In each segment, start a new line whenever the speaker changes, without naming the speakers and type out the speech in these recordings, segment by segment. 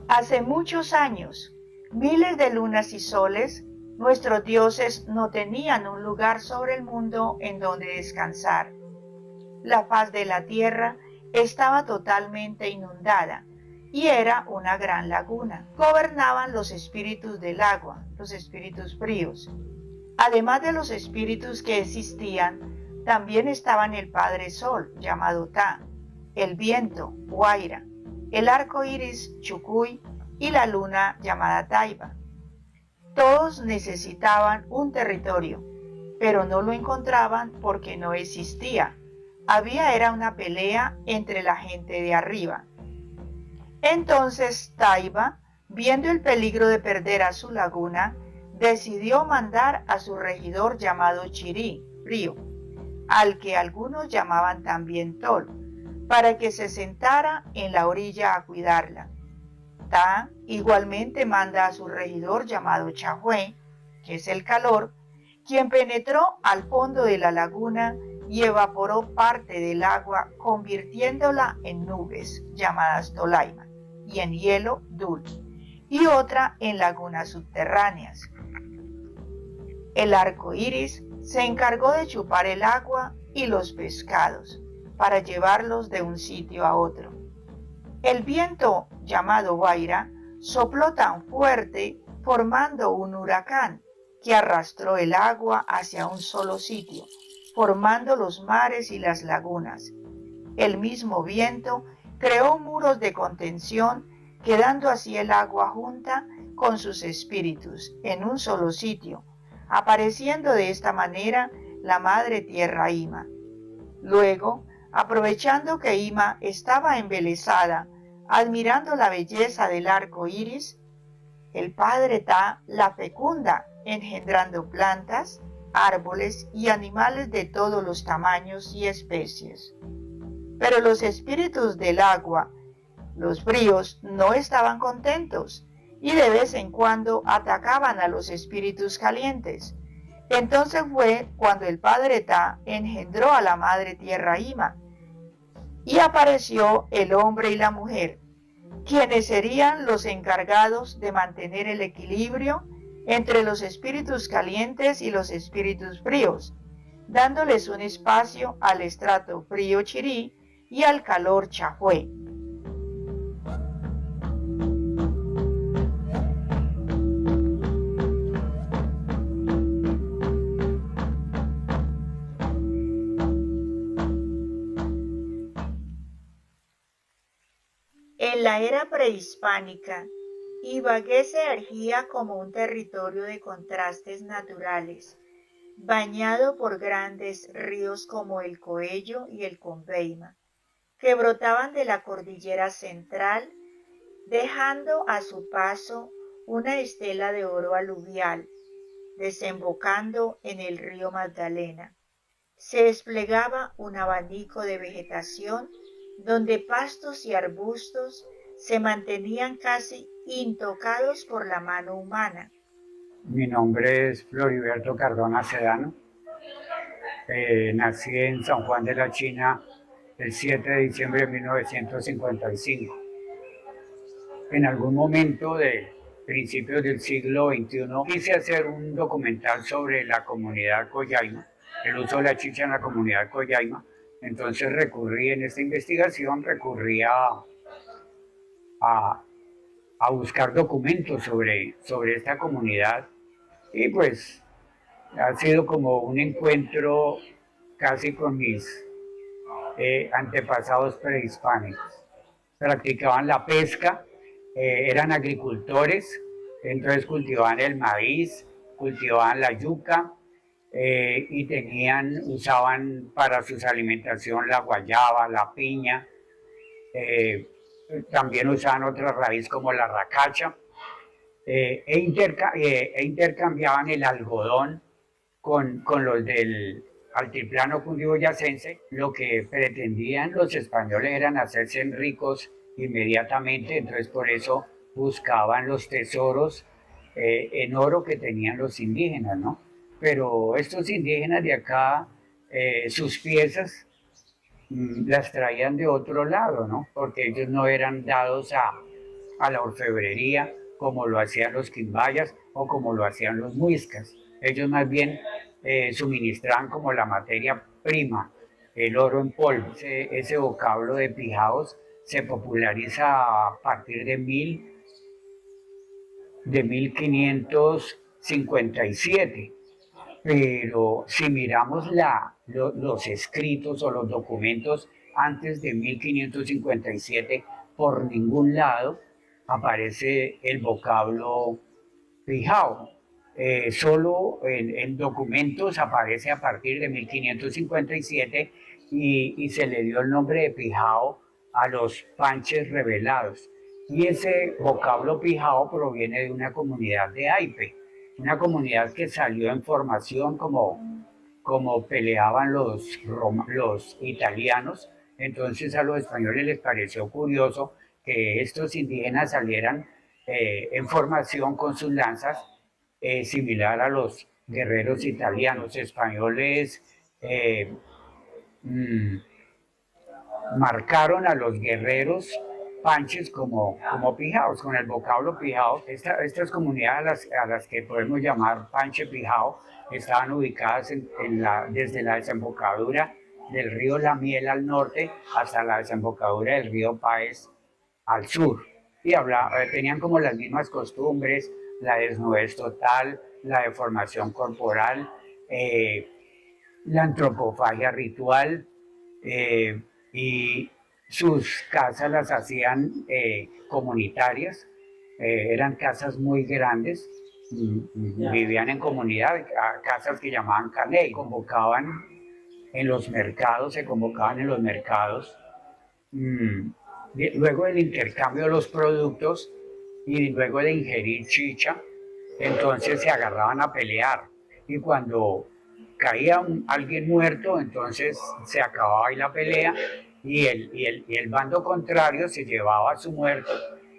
Hace muchos años, miles de lunas y soles, nuestros dioses no tenían un lugar sobre el mundo en donde descansar. La faz de la tierra estaba totalmente inundada y era una gran laguna. Gobernaban los espíritus del agua, los espíritus fríos. Además de los espíritus que existían, también estaban el Padre Sol, llamado Ta, el viento, Huayra, el arco iris, Chucuy, y la luna, llamada Taiba. Todos necesitaban un territorio, pero no lo encontraban porque no existía. Era una pelea entre la gente de arriba. Entonces Taiba, viendo el peligro de perder a su laguna, decidió mandar a su regidor llamado Chirí, Río, al que algunos llamaban también Tol, para que se sentara en la orilla a cuidarla. Ta igualmente manda a su regidor llamado Chahué, que es el calor, quien penetró al fondo de la laguna y evaporó parte del agua, convirtiéndola en nubes, llamadas Tolaima, y en hielo, Dul, y otra en lagunas subterráneas. El arco iris se encargó de chupar el agua y los pescados, para llevarlos de un sitio a otro. El viento, llamado Huayra, sopló tan fuerte, formando un huracán, que arrastró el agua hacia un solo sitio, formando los mares y las lagunas. El mismo viento creó muros de contención, quedando así el agua junta con sus espíritus en un solo sitio, apareciendo de esta manera la madre tierra Ima. Luego, aprovechando que Ima estaba embelesada, admirando la belleza del arco iris, el padre Ta la fecunda, engendrando plantas, árboles y animales de todos los tamaños y especies. Pero los espíritus del agua, los fríos, no estaban contentos y de vez en cuando atacaban a los espíritus calientes. Entonces fue cuando el padre Ta engendró a la madre tierra Ima y apareció el hombre y la mujer, quienes serían los encargados de mantener el equilibrio entre los espíritus calientes y los espíritus fríos, dándoles un espacio al estrato frío Chirí y al calor Chahué. En la era prehispánica, Ibagué se ergía como un territorio de contrastes naturales, bañado por grandes ríos como el Coello y el Conveima, que brotaban de la cordillera central, dejando a su paso una estela de oro aluvial, desembocando en el río Magdalena. Se desplegaba un abanico de vegetación donde pastos y arbustos se mantenían casi intocados por la mano humana.
Mi nombre es Floriberto Cardona Sedano. Nací en San Juan de la China el 7 de diciembre de 1955. En algún momento de principios del siglo XXI quise hacer un documental sobre la comunidad Collaima, el uso de la chicha en la comunidad Collaima. Entonces recurrí en esta investigación, a, a buscar documentos sobre esta comunidad y pues ha sido como un encuentro casi con mis antepasados prehispánicos. Practicaban la pesca, eran agricultores, entonces cultivaban el maíz, cultivaban la yuca y usaban para su alimentación la guayaba, la piña, también usaban otra raíz como la racacha, e intercambiaban el algodón con los del altiplano cundiboyacense. Lo que pretendían los españoles eran hacerse ricos inmediatamente, entonces por eso buscaban los tesoros en oro que tenían los indígenas, ¿no? Pero estos indígenas de acá, sus piezas las traían de otro lado, ¿no? Porque ellos no eran dados a la orfebrería, como lo hacían los quimbayas o como lo hacían los muiscas. Ellos más bien suministraban como la materia prima, el oro en polvo. Ese vocablo de pijaos se populariza a partir de 1557, pero si miramos los escritos o los documentos antes de 1557, por ningún lado aparece el vocablo pijao. Solo en documentos aparece a partir de 1557 y se le dio el nombre de pijao a los panches rebelados. Y ese vocablo pijao proviene de una comunidad de Aipe, una comunidad que salió en formación como peleaban los italianos. Entonces a los españoles les pareció curioso que estos indígenas salieran en formación con sus lanzas, similar a los guerreros italianos. Los españoles mm, marcaron a los guerreros panches como pijaos, con el vocablo pijao. Estas comunidades a las que podemos llamar panche pijao estaban ubicadas desde la desembocadura del río La Miel al norte hasta la desembocadura del río Páez al sur. Y tenían como las mismas costumbres, la desnudez total, la deformación corporal, la antropofagia ritual, y sus casas las hacían comunitarias, eran casas muy grandes, vivían en comunidad, casas que llamaban caney, convocaban en los mercados, se convocaban en los mercados, luego del intercambio de los productos y luego de ingerir chicha, entonces se agarraban a pelear y cuando caía alguien muerto, entonces se acababa ahí la pelea y el bando contrario se llevaba a su muerto,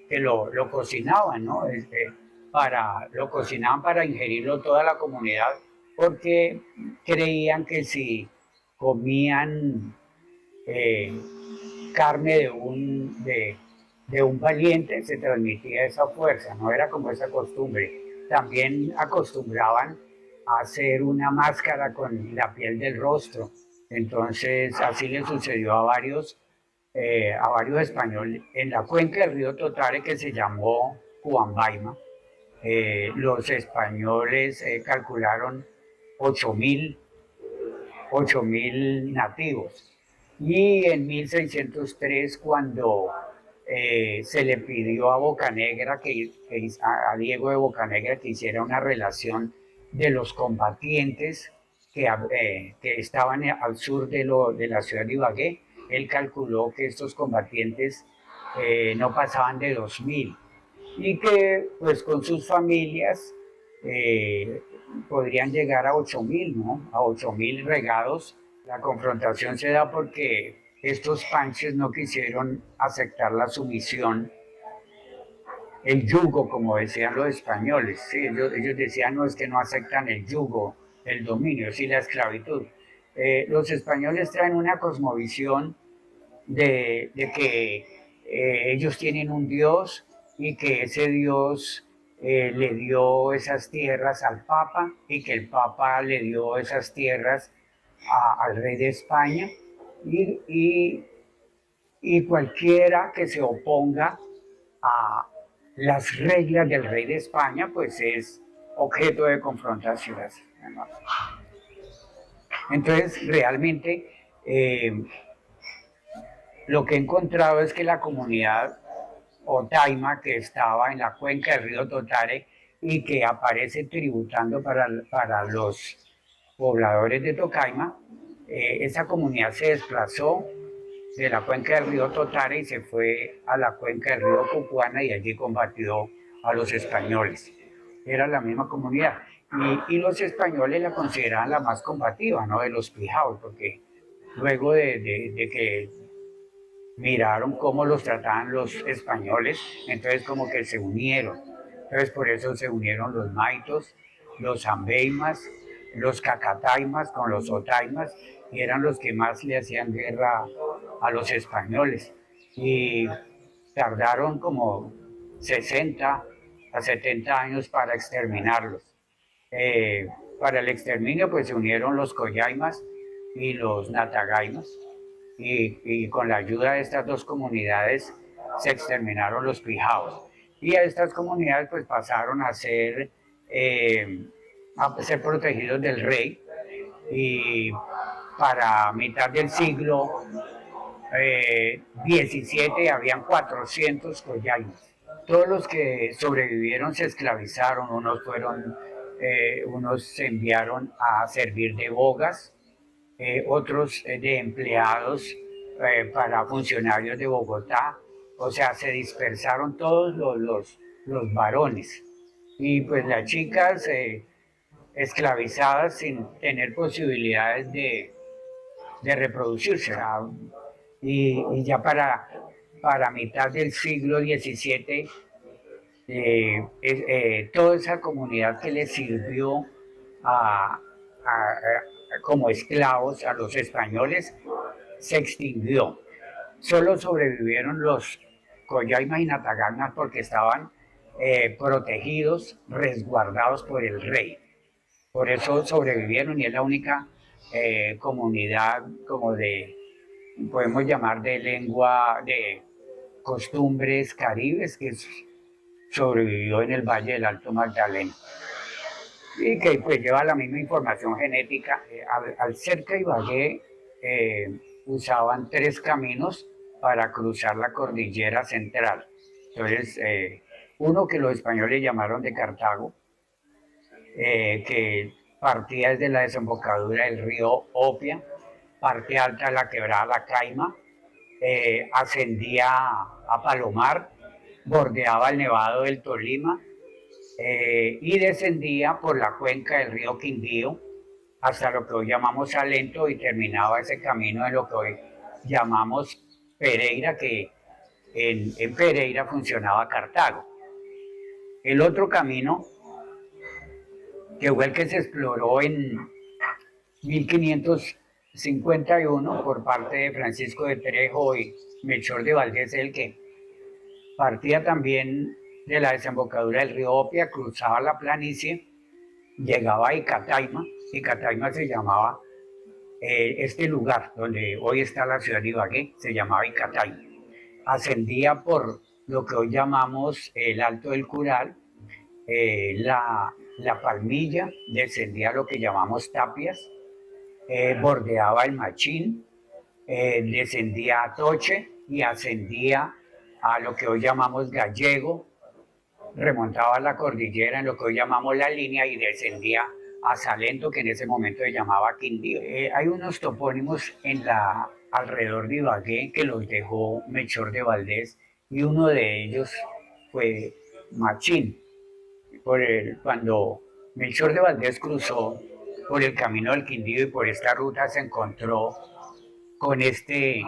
que lo cocinaban, ¿no? Lo cocinaban para ingerirlo toda la comunidad, porque creían que si comían carne de un valiente se transmitía esa fuerza, no era como esa costumbre. También acostumbraban a hacer una máscara con la piel del rostro. Entonces así le sucedió a varios españoles en la cuenca del río Totare, que se llamó Cuambaima. Los españoles calcularon 8.000 nativos. Y en 1603, cuando se le pidió a Bocanegra, a Diego de Bocanegra, que hiciera una relación de los combatientes que estaban al sur de la ciudad de Ibagué, él calculó que estos combatientes no pasaban de 2.000 y que pues con sus familias podrían llegar a 8.000, ¿no? A 8.000 regados. La confrontación se da porque estos panches no quisieron aceptar la sumisión, el yugo, como decían los españoles. Sí, ellos decían, no, es que no aceptan el yugo, el dominio, sí, la esclavitud. Los españoles traen una cosmovisión de que ellos tienen un Dios y que ese Dios le dio esas tierras al Papa y que el Papa le dio esas tierras al rey de España y, y cualquiera que se oponga a las reglas del rey de España pues es objeto de confrontaciones. Entonces realmente lo que he encontrado es que la comunidad Otaima, que estaba en la cuenca del río Totare y que aparece tributando para los pobladores de Tocaima, esa comunidad se desplazó de la cuenca del río Totare y se fue a la cuenca del río Cucuana y allí combatió a los españoles. Era la misma comunidad. Y los españoles la consideraban la más combativa, ¿no? De los pijaos, porque luego de que miraron cómo los trataban los españoles, entonces como que se unieron. Entonces por eso se unieron los maitos, los ambeimas, los cacataimas con los otaimas, y eran los que más le hacían guerra a los españoles. Y tardaron como 60 a 70 años para exterminarlos. Eh, para el exterminio pues se unieron los Coyaimas y los Natagaimas y con la ayuda de estas dos comunidades se exterminaron los Pijaos. Y a estas comunidades pues pasaron a ser protegidos del rey y para mitad del siglo XVII habían 400 Coyaimas. Todos los que sobrevivieron se esclavizaron, unos se enviaron a servir de bogas, otros de empleados para funcionarios de Bogotá, o sea, se dispersaron todos los varones. Y pues las chicas esclavizadas sin tener posibilidades de reproducirse. O sea, y ya para mitad del siglo XVII, toda esa comunidad que les sirvió como esclavos a los españoles se extinguió. Solo sobrevivieron los Coyaimas y Natagamas porque estaban protegidos, resguardados por el rey. Por eso sobrevivieron y es la única comunidad como podemos llamar de lengua, de costumbres caribes que sobrevivió en el Valle del Alto Magdalena y que pues lleva la misma información genética. Al cerca de Ibagué usaban 3 caminos para cruzar la cordillera central. Entonces, uno que los españoles llamaron de Cartago, que partía desde la desembocadura del río Opia, parte alta de la quebrada La Caima, ascendía a Palomar, bordeaba el Nevado del Tolima y descendía por la cuenca del río Quindío hasta lo que hoy llamamos Salento y terminaba ese camino en lo que hoy llamamos Pereira, que en Pereira funcionaba Cartago. El otro camino, que fue el que se exploró en 1551 por parte de Francisco de Trejo y Melchor de Valdés, el que partía también de la desembocadura del río Opia, cruzaba la planicie, llegaba a Icataima. Icataima se llamaba, este lugar donde hoy está la ciudad de Ibagué, se llamaba Icataima. Ascendía por lo que hoy llamamos el Alto del Cural, la Palmilla, descendía a lo que llamamos Tapias, bordeaba el Machín, descendía a Toche y ascendía a lo que hoy llamamos Gallego, remontaba la cordillera en lo que hoy llamamos la línea y descendía a Salento, que en ese momento se llamaba Quindío. Hay unos topónimos alrededor de Ibagué que los dejó Melchor de Valdés y uno de ellos fue Machín. Cuando Melchor de Valdés cruzó por el camino del Quindío y por esta ruta se encontró con estos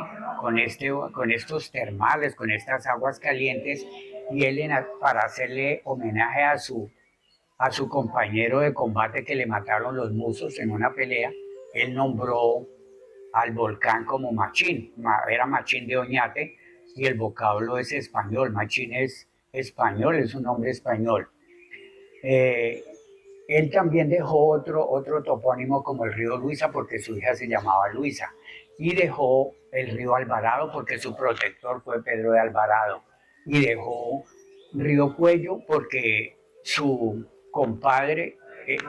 termales, con estas aguas calientes, y él para hacerle homenaje a su compañero de combate que le mataron los musos en una pelea, él nombró al volcán como Machín, era Machín de Oñate, y el vocablo es español, Machín es español, es un nombre español. Él también dejó otro topónimo como el río Luisa porque su hija se llamaba Luisa, y dejó el río Alvarado porque su protector fue Pedro de Alvarado, y dejó río Cuello porque su compadre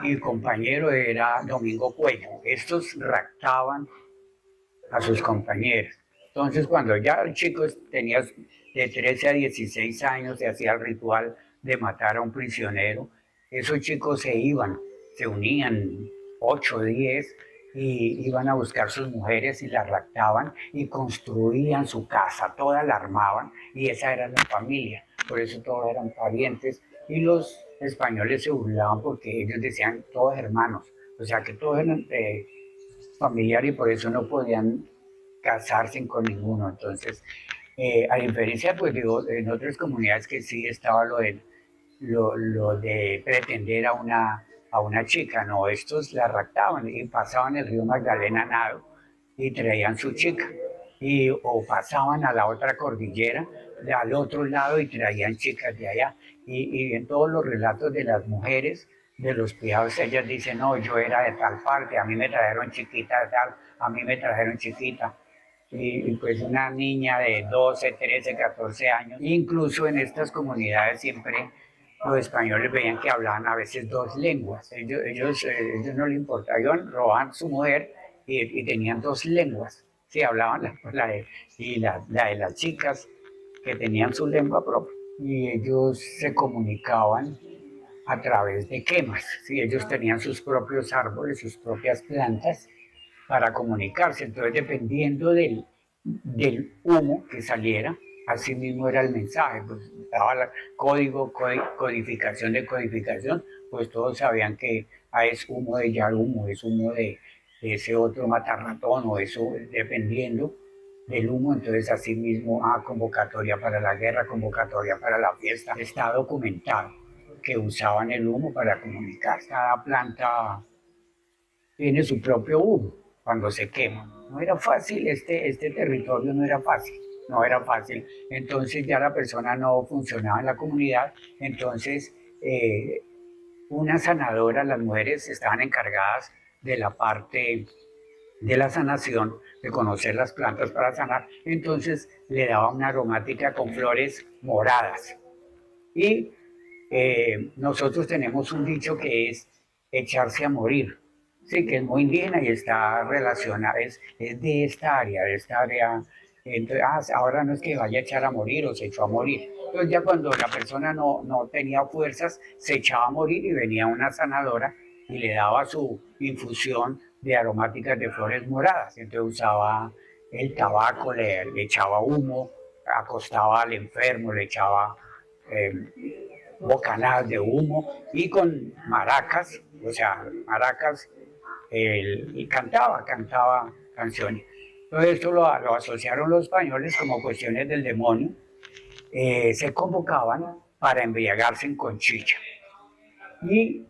y compañero era Domingo Cuello. Estos raptaban a sus compañeros. Entonces, cuando ya el chico tenía de 13 a 16 años, se hacía el ritual de matar a un prisionero, esos chicos se unían 8 o 10 y iban a buscar sus mujeres y las raptaban y construían su casa, todas la armaban y esa era la familia, por eso todos eran parientes y los españoles se burlaban porque ellos decían todos hermanos, o sea que todos eran familiares y por eso no podían casarse con ninguno. Entonces, a diferencia, pues digo, en otras comunidades que sí estaba lo de pretender a una chica, no, estos la raptaban y pasaban el río Magdalena a nado y traían su chica. o pasaban a la otra cordillera, al otro lado y traían chicas de allá. Y en todos los relatos de las mujeres, de los criados, ellas dicen, no, yo era de tal parte, a mí me trajeron chiquita de tal, a mí me trajeron chiquita. Pues una niña de 12, 13, 14 años. Incluso en estas comunidades siempre los españoles veían que hablaban a veces dos lenguas. Ellos no les importaba, ellos robaban su mujer y tenían dos lenguas. Sí, hablaban la de las chicas que tenían su lengua propia. Y ellos se comunicaban a través de quemas. Sí, ellos tenían sus propios árboles, sus propias plantas para comunicarse. Entonces, dependiendo del humo que saliera, así mismo era el mensaje. Pues estaba el código, codificación de codificación, pues todos sabían que es humo de yarumo, es humo de ese otro matarratón o eso, dependiendo del humo. Entonces, así mismo, convocatoria para la guerra, convocatoria para la fiesta. Está documentado que usaban el humo para comunicar. Cada planta tiene su propio humo cuando se quema. No era fácil, este territorio no era fácil, no era fácil. Entonces ya la persona no funcionaba en la comunidad, entonces una sanadora, las mujeres estaban encargadas de la parte de la sanación, de conocer las plantas para sanar, entonces le daba una aromática con flores moradas. Y nosotros tenemos un dicho que es echarse a morir, sí, que es muy indígena y está relacionada, es de esta área, de esta área. Entonces, ahora no es que vaya a echar a morir o se echó a morir. Entonces ya cuando la persona no tenía fuerzas, se echaba a morir y venía una sanadora y le daba su infusión de aromáticas de flores moradas. Entonces usaba el tabaco, le echaba humo, acostaba al enfermo, le echaba bocanadas de humo y con maracas, o sea, maracas, y cantaba canciones. Todo esto lo asociaron los españoles como cuestiones del demonio. Se convocaban para embriagarse con chicha. Y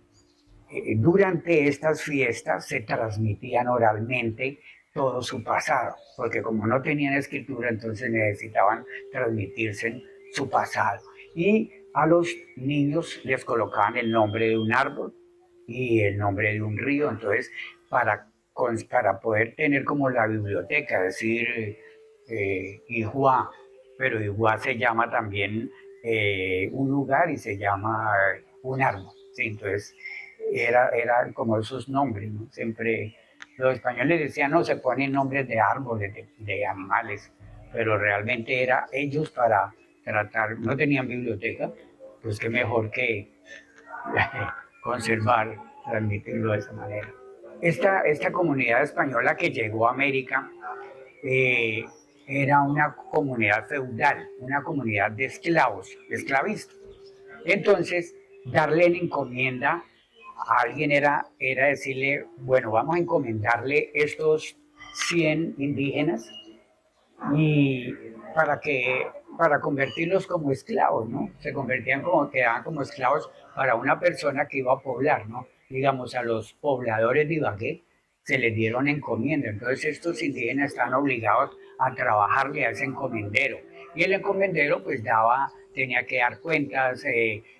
durante estas fiestas se transmitían oralmente todo su pasado, porque como no tenían escritura, entonces necesitaban transmitirse su pasado. Y a los niños les colocaban el nombre de un árbol y el nombre de un río, entonces para poder tener como la biblioteca, decir Ijuá, pero Ijuá se llama también un lugar y se llama un árbol, ¿sí? Entonces era como esos nombres, ¿no? Siempre los españoles decían, no, se ponen nombres de árboles, de animales, pero realmente era ellos para tratar, no tenían biblioteca, pues qué mejor que conservar, transmitirlo de esa manera. Esta comunidad española que llegó a América eh, era una comunidad feudal, una comunidad de esclavos, esclavistas. Entonces, darle en encomienda a alguien era decirle, bueno, vamos a encomendarle estos 100 indígenas y para convertirlos como esclavos, ¿no? Se convertían quedaban como esclavos para una persona que iba a poblar, ¿no? Digamos, a los pobladores de Ibagué se les dieron encomienda, entonces estos indígenas están obligados a trabajarle a ese encomendero, y el encomendero pues tenía que dar cuentas de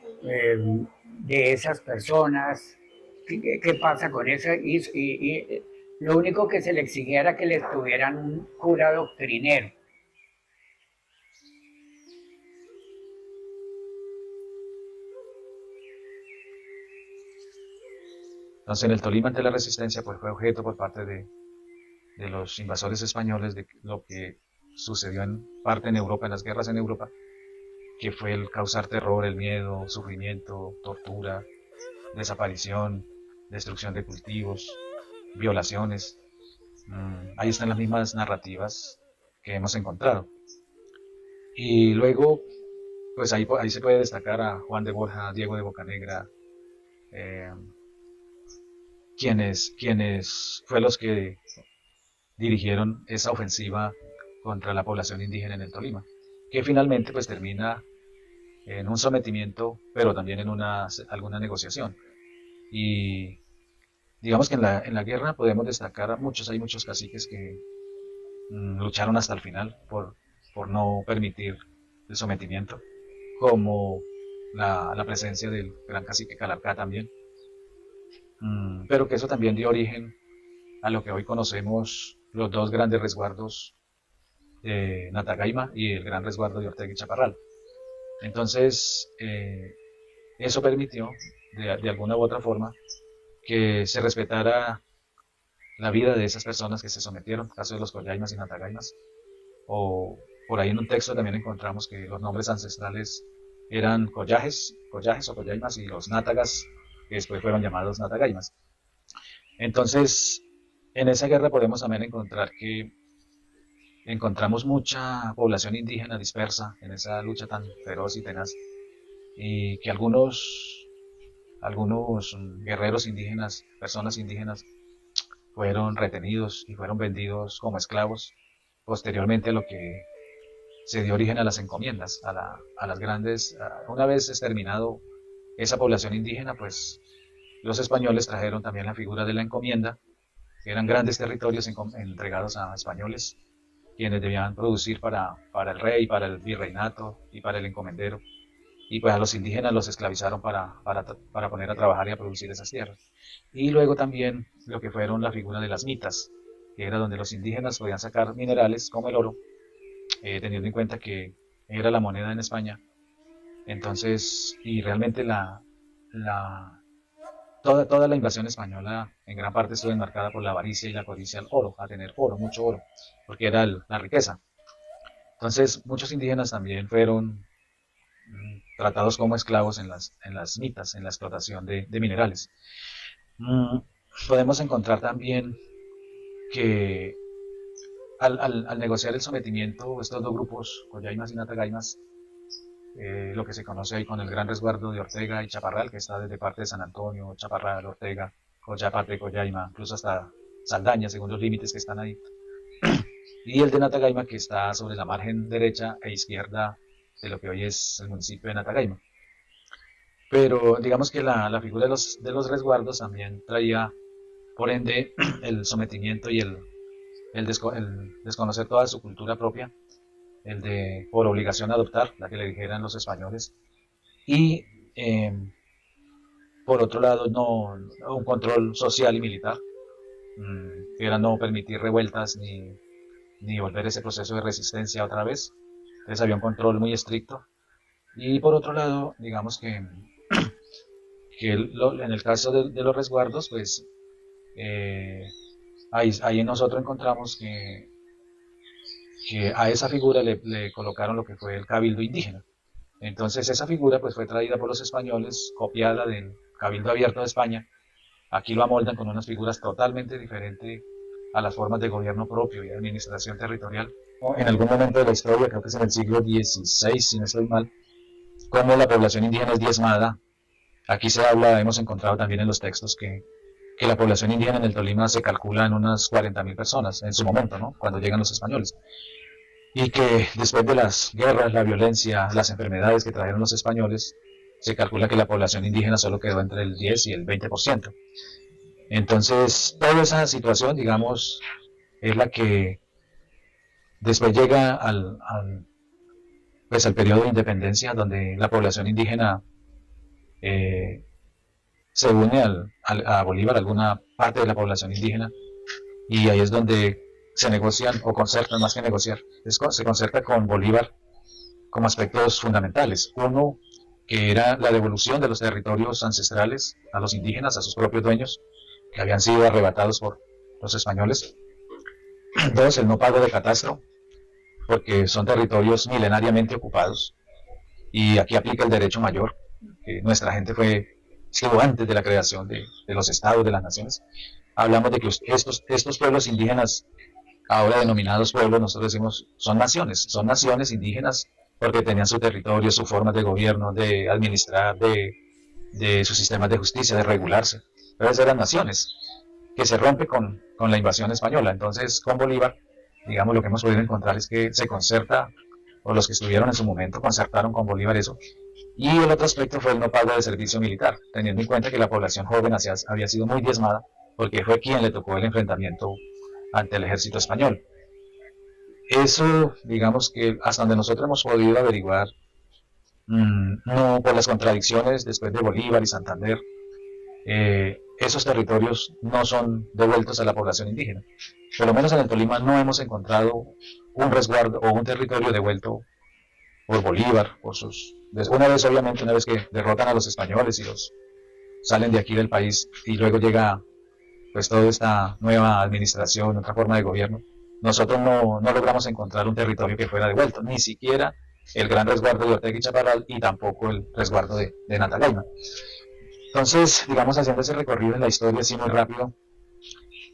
esas personas, qué pasa con eso, y lo único que se le exigía era que les tuvieran un cura doctrinero.
Entonces, en el Tolima, ante la resistencia, pues fue objeto por parte de los invasores españoles de lo que sucedió en parte en Europa, en las guerras en Europa, que fue el causar terror, el miedo, sufrimiento, tortura, desaparición, destrucción de cultivos, violaciones. Ahí están las mismas narrativas que hemos encontrado. Y luego, pues ahí se puede destacar a Juan de Borja, Diego de Bocanegra, eh, quienes fue los que dirigieron esa ofensiva contra la población indígena en el Tolima, que finalmente pues termina en un sometimiento, pero también en alguna negociación. Y digamos que en la guerra podemos destacar hay muchos caciques lucharon hasta el final por no permitir el sometimiento, como la presencia del gran cacique Calarcá también. Pero que eso también dio origen a lo que hoy conocemos los dos grandes resguardos de Natagaima y el gran resguardo de Ortega y Chaparral. Entonces, eso permitió, de alguna u otra forma, que se respetara la vida de esas personas que se sometieron, caso de los Collaimas y Natagaimas. O por ahí en un texto también encontramos que los nombres ancestrales eran collajes o Collaimas, y los nátagas, que después fueron llamados Natagaimas. Entonces, en esa guerra podemos también encontrar que encontramos mucha población indígena dispersa en esa lucha tan feroz y tenaz, y que algunos guerreros indígenas, personas indígenas, fueron retenidos y fueron vendidos como esclavos posteriormente a lo que se dio origen a las encomiendas, a las grandes. Una vez exterminado esa población indígena, pues los españoles trajeron también la figura de la encomienda, que eran grandes territorios entregados a españoles, quienes debían producir para el rey, para el virreinato y para el encomendero. Y pues a los indígenas los esclavizaron para poner a trabajar y a producir esas tierras. Y luego también lo que fueron la figura de las mitas, que era donde los indígenas podían sacar minerales como el oro, teniendo en cuenta que era la moneda en España. Entonces, y realmente toda la invasión española en gran parte estuvo enmarcada por la avaricia y la codicia al oro, a tener oro, mucho oro, porque era la riqueza. Entonces, muchos indígenas también fueron tratados como esclavos en las mitas, en la explotación de minerales. Podemos encontrar también que al negociar el sometimiento, estos dos grupos, Collaimas y Natagaimas, lo que se conoce ahí con el gran resguardo de Ortega y Chaparral, que está desde parte de San Antonio, Chaparral, Ortega, parte de Collaima, incluso hasta Saldaña, según los límites que están ahí, y el de Natagaima, que está sobre la margen derecha e izquierda de lo que hoy es el municipio de Natagaima. Pero digamos que la figura de los resguardos también traía, por ende, el sometimiento y el desconocer toda su cultura propia, el de por obligación adoptar, la que le dijeran los españoles, y por otro lado un control social y militar, que era no permitir revueltas ni volver ese proceso de resistencia otra vez. Entonces había un control muy estricto. Y por otro lado, digamos que en el caso de los resguardos, pues ahí nosotros encontramos que a esa figura le colocaron lo que fue el cabildo indígena. Entonces esa figura pues fue traída por los españoles, copiada del Cabildo Abierto de España. Aquí lo amoldan con unas figuras totalmente diferentes a las formas de gobierno propio y de administración territorial. En algún momento de la historia, creo que es en el siglo XVI, si no estoy mal, cómo la población indígena es diezmada. Aquí se habla, hemos encontrado también en los textos que la población indígena en el Tolima se calcula en unas 40.000 personas en su momento, ¿no? Cuando llegan los españoles. Y que después de las guerras, la violencia, las enfermedades que trajeron los españoles, se calcula que la población indígena solo quedó entre el 10 y el 20%. Entonces, toda esa situación, digamos, es la que después llega al periodo de independencia, donde la población indígena se une a Bolívar, alguna parte de la población indígena, y ahí es donde se negocian o concertan, más que negociar, se concerta con Bolívar como aspectos fundamentales. Uno, que era la devolución de los territorios ancestrales a los indígenas, a sus propios dueños, que habían sido arrebatados por los españoles. Dos, el no pago de catastro, porque son territorios milenariamente ocupados, y aquí aplica el derecho mayor, que nuestra gente estuvo antes de la creación de los estados, de las naciones. Hablamos de que estos pueblos indígenas, ahora denominados pueblos, nosotros decimos, son naciones indígenas, porque tenían su territorio, su forma de gobierno, de administrar, de sus sistemas de justicia, de regularse. Pero esas eran naciones, que se rompe con la invasión española. Entonces, con Bolívar, digamos, lo que hemos podido encontrar es que se concerta, o los que estuvieron en su momento concertaron con Bolívar eso. Y el otro aspecto fue el no pago de servicio militar, teniendo en cuenta que la población joven había sido muy diezmada, porque fue quien le tocó el enfrentamiento ante el ejército español. Eso, digamos que hasta donde nosotros hemos podido averiguar, no por las contradicciones después de Bolívar y Santander, esos territorios no son devueltos a la población indígena. Por lo menos en el Tolima no hemos encontrado un resguardo o un territorio devuelto por Bolívar, una vez que derrotan a los españoles y los salen de aquí del país y luego llega pues toda esta nueva administración, otra forma de gobierno, nosotros no logramos encontrar un territorio que fuera devuelto, ni siquiera el gran resguardo de Ortega y Chaparral y tampoco el resguardo de Natagaima. Entonces, digamos, haciendo ese recorrido en la historia así muy rápido,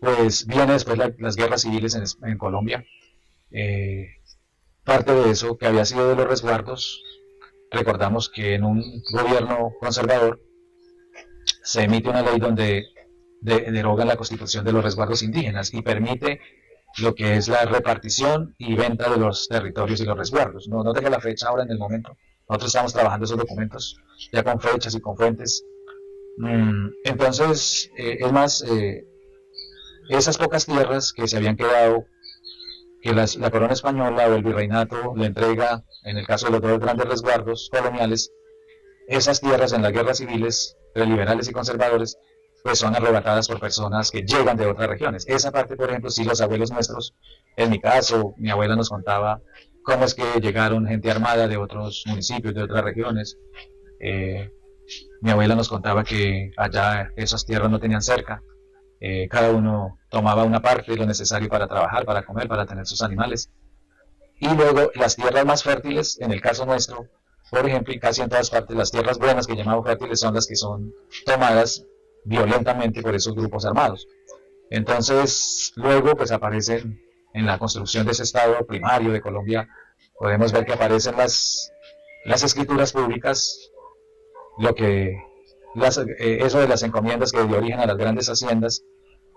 pues viene después las guerras civiles en Colombia. Eh, Parte de eso que había sido de los resguardos, recordamos que en un gobierno conservador se emite una ley donde deroga la constitución de los resguardos indígenas y permite lo que es la repartición y venta de los territorios y los resguardos. No tengo la fecha ahora en el momento. Nosotros estamos trabajando esos documentos ya con fechas y con fuentes. Entonces, es más, esas pocas tierras que se habían quedado, que la corona española o el virreinato le entrega, en el caso de los dos grandes resguardos coloniales, esas tierras en las guerras civiles, de liberales y conservadores, pues son arrebatadas por personas que llegan de otras regiones. Esa parte, por ejemplo, sí los abuelos nuestros, en mi caso, mi abuela nos contaba cómo es que llegaron gente armada de otros municipios, de otras regiones. Eh, Mi abuela nos contaba que allá esas tierras no tenían cerca. Cada uno tomaba una parte de lo necesario para trabajar, para comer, para tener sus animales. Y luego las tierras más fértiles, en el caso nuestro, por ejemplo, y casi en todas partes, las tierras buenas que llamamos fértiles son las que son tomadas violentamente por esos grupos armados. Entonces, luego pues aparecen en la construcción de ese estado primario de Colombia, podemos ver que aparecen las escrituras públicas, lo que eso de las encomiendas que dio origen a las grandes haciendas,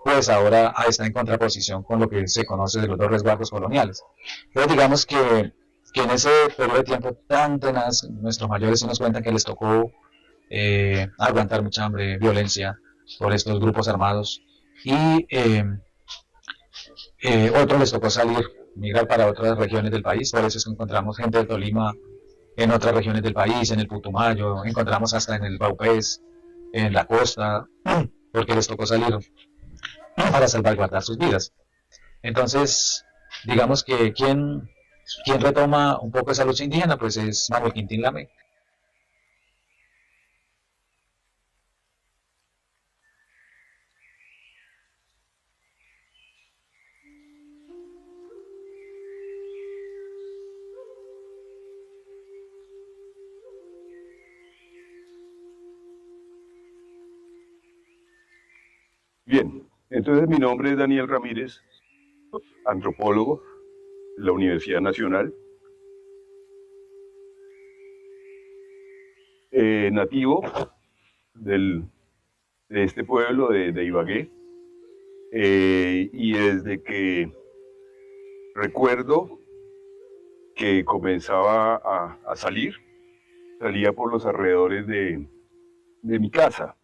pues ahora está en contraposición con lo que se conoce de los dos resguardos coloniales. Entonces digamos que en ese periodo de tiempo tan tenaz, nuestros mayores sí nos cuentan que les tocó aguantar mucha hambre, violencia por estos grupos armados y otros les tocó salir, migrar para otras regiones del país, por eso es que encontramos gente del Tolima en otras regiones del país, en el Putumayo, encontramos hasta en el Baupés, en la costa, porque les tocó salir para salvaguardar sus vidas. Entonces, digamos que quien retoma un poco esa lucha indígena, pues es Manuel Quintín Lame.
Bien, entonces mi nombre es Daniel Ramírez, antropólogo de la Universidad Nacional, nativo de este pueblo de Ibagué, y desde que recuerdo que comenzaba a salía por los alrededores de mi casa.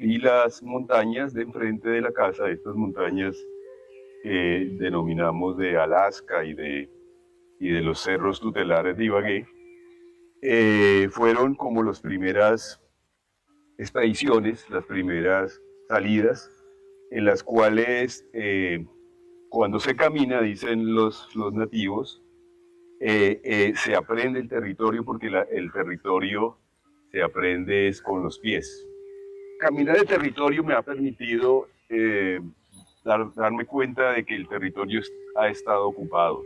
Y las montañas de enfrente de la casa, estas montañas que denominamos de Alaska y de los cerros tutelares de Ibagué, fueron como las primeras expediciones, las primeras salidas, en las cuales cuando se camina, dicen los nativos, se aprende el territorio porque el territorio se aprende es con los pies. Caminar el territorio me ha permitido darme cuenta de que el territorio ha estado ocupado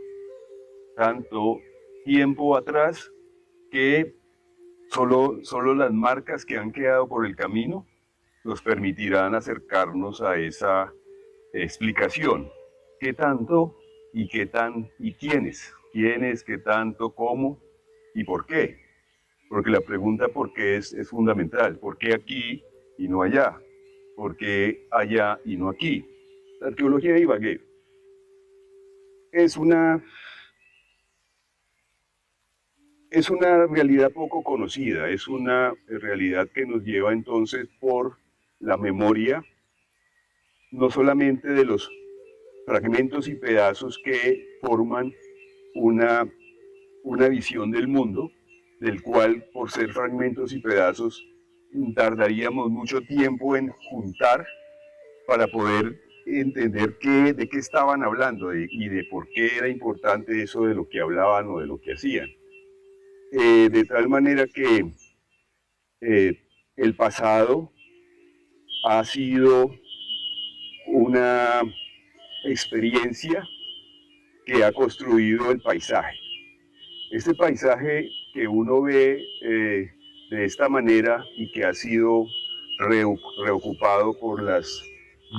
tanto tiempo atrás que solo las marcas que han quedado por el camino nos permitirán acercarnos a esa explicación. ¿Qué tanto y quiénes? ¿Quiénes, qué tanto, cómo y por qué? Porque la pregunta por qué es fundamental. ¿Por qué aquí y no allá? ¿Por qué allá y no aquí? La arqueología de Ibagué es una realidad poco conocida, es una realidad que nos lleva entonces por la memoria, no solamente de los fragmentos y pedazos que forman una visión del mundo, del cual, por ser fragmentos y pedazos, tardaríamos mucho tiempo en juntar para poder entender de qué estaban hablando y de por qué era importante eso de lo que hablaban o de lo que hacían. De tal manera que el pasado ha sido una experiencia que ha construido el paisaje. Este paisaje que uno ve de esta manera y que ha sido reocupado por las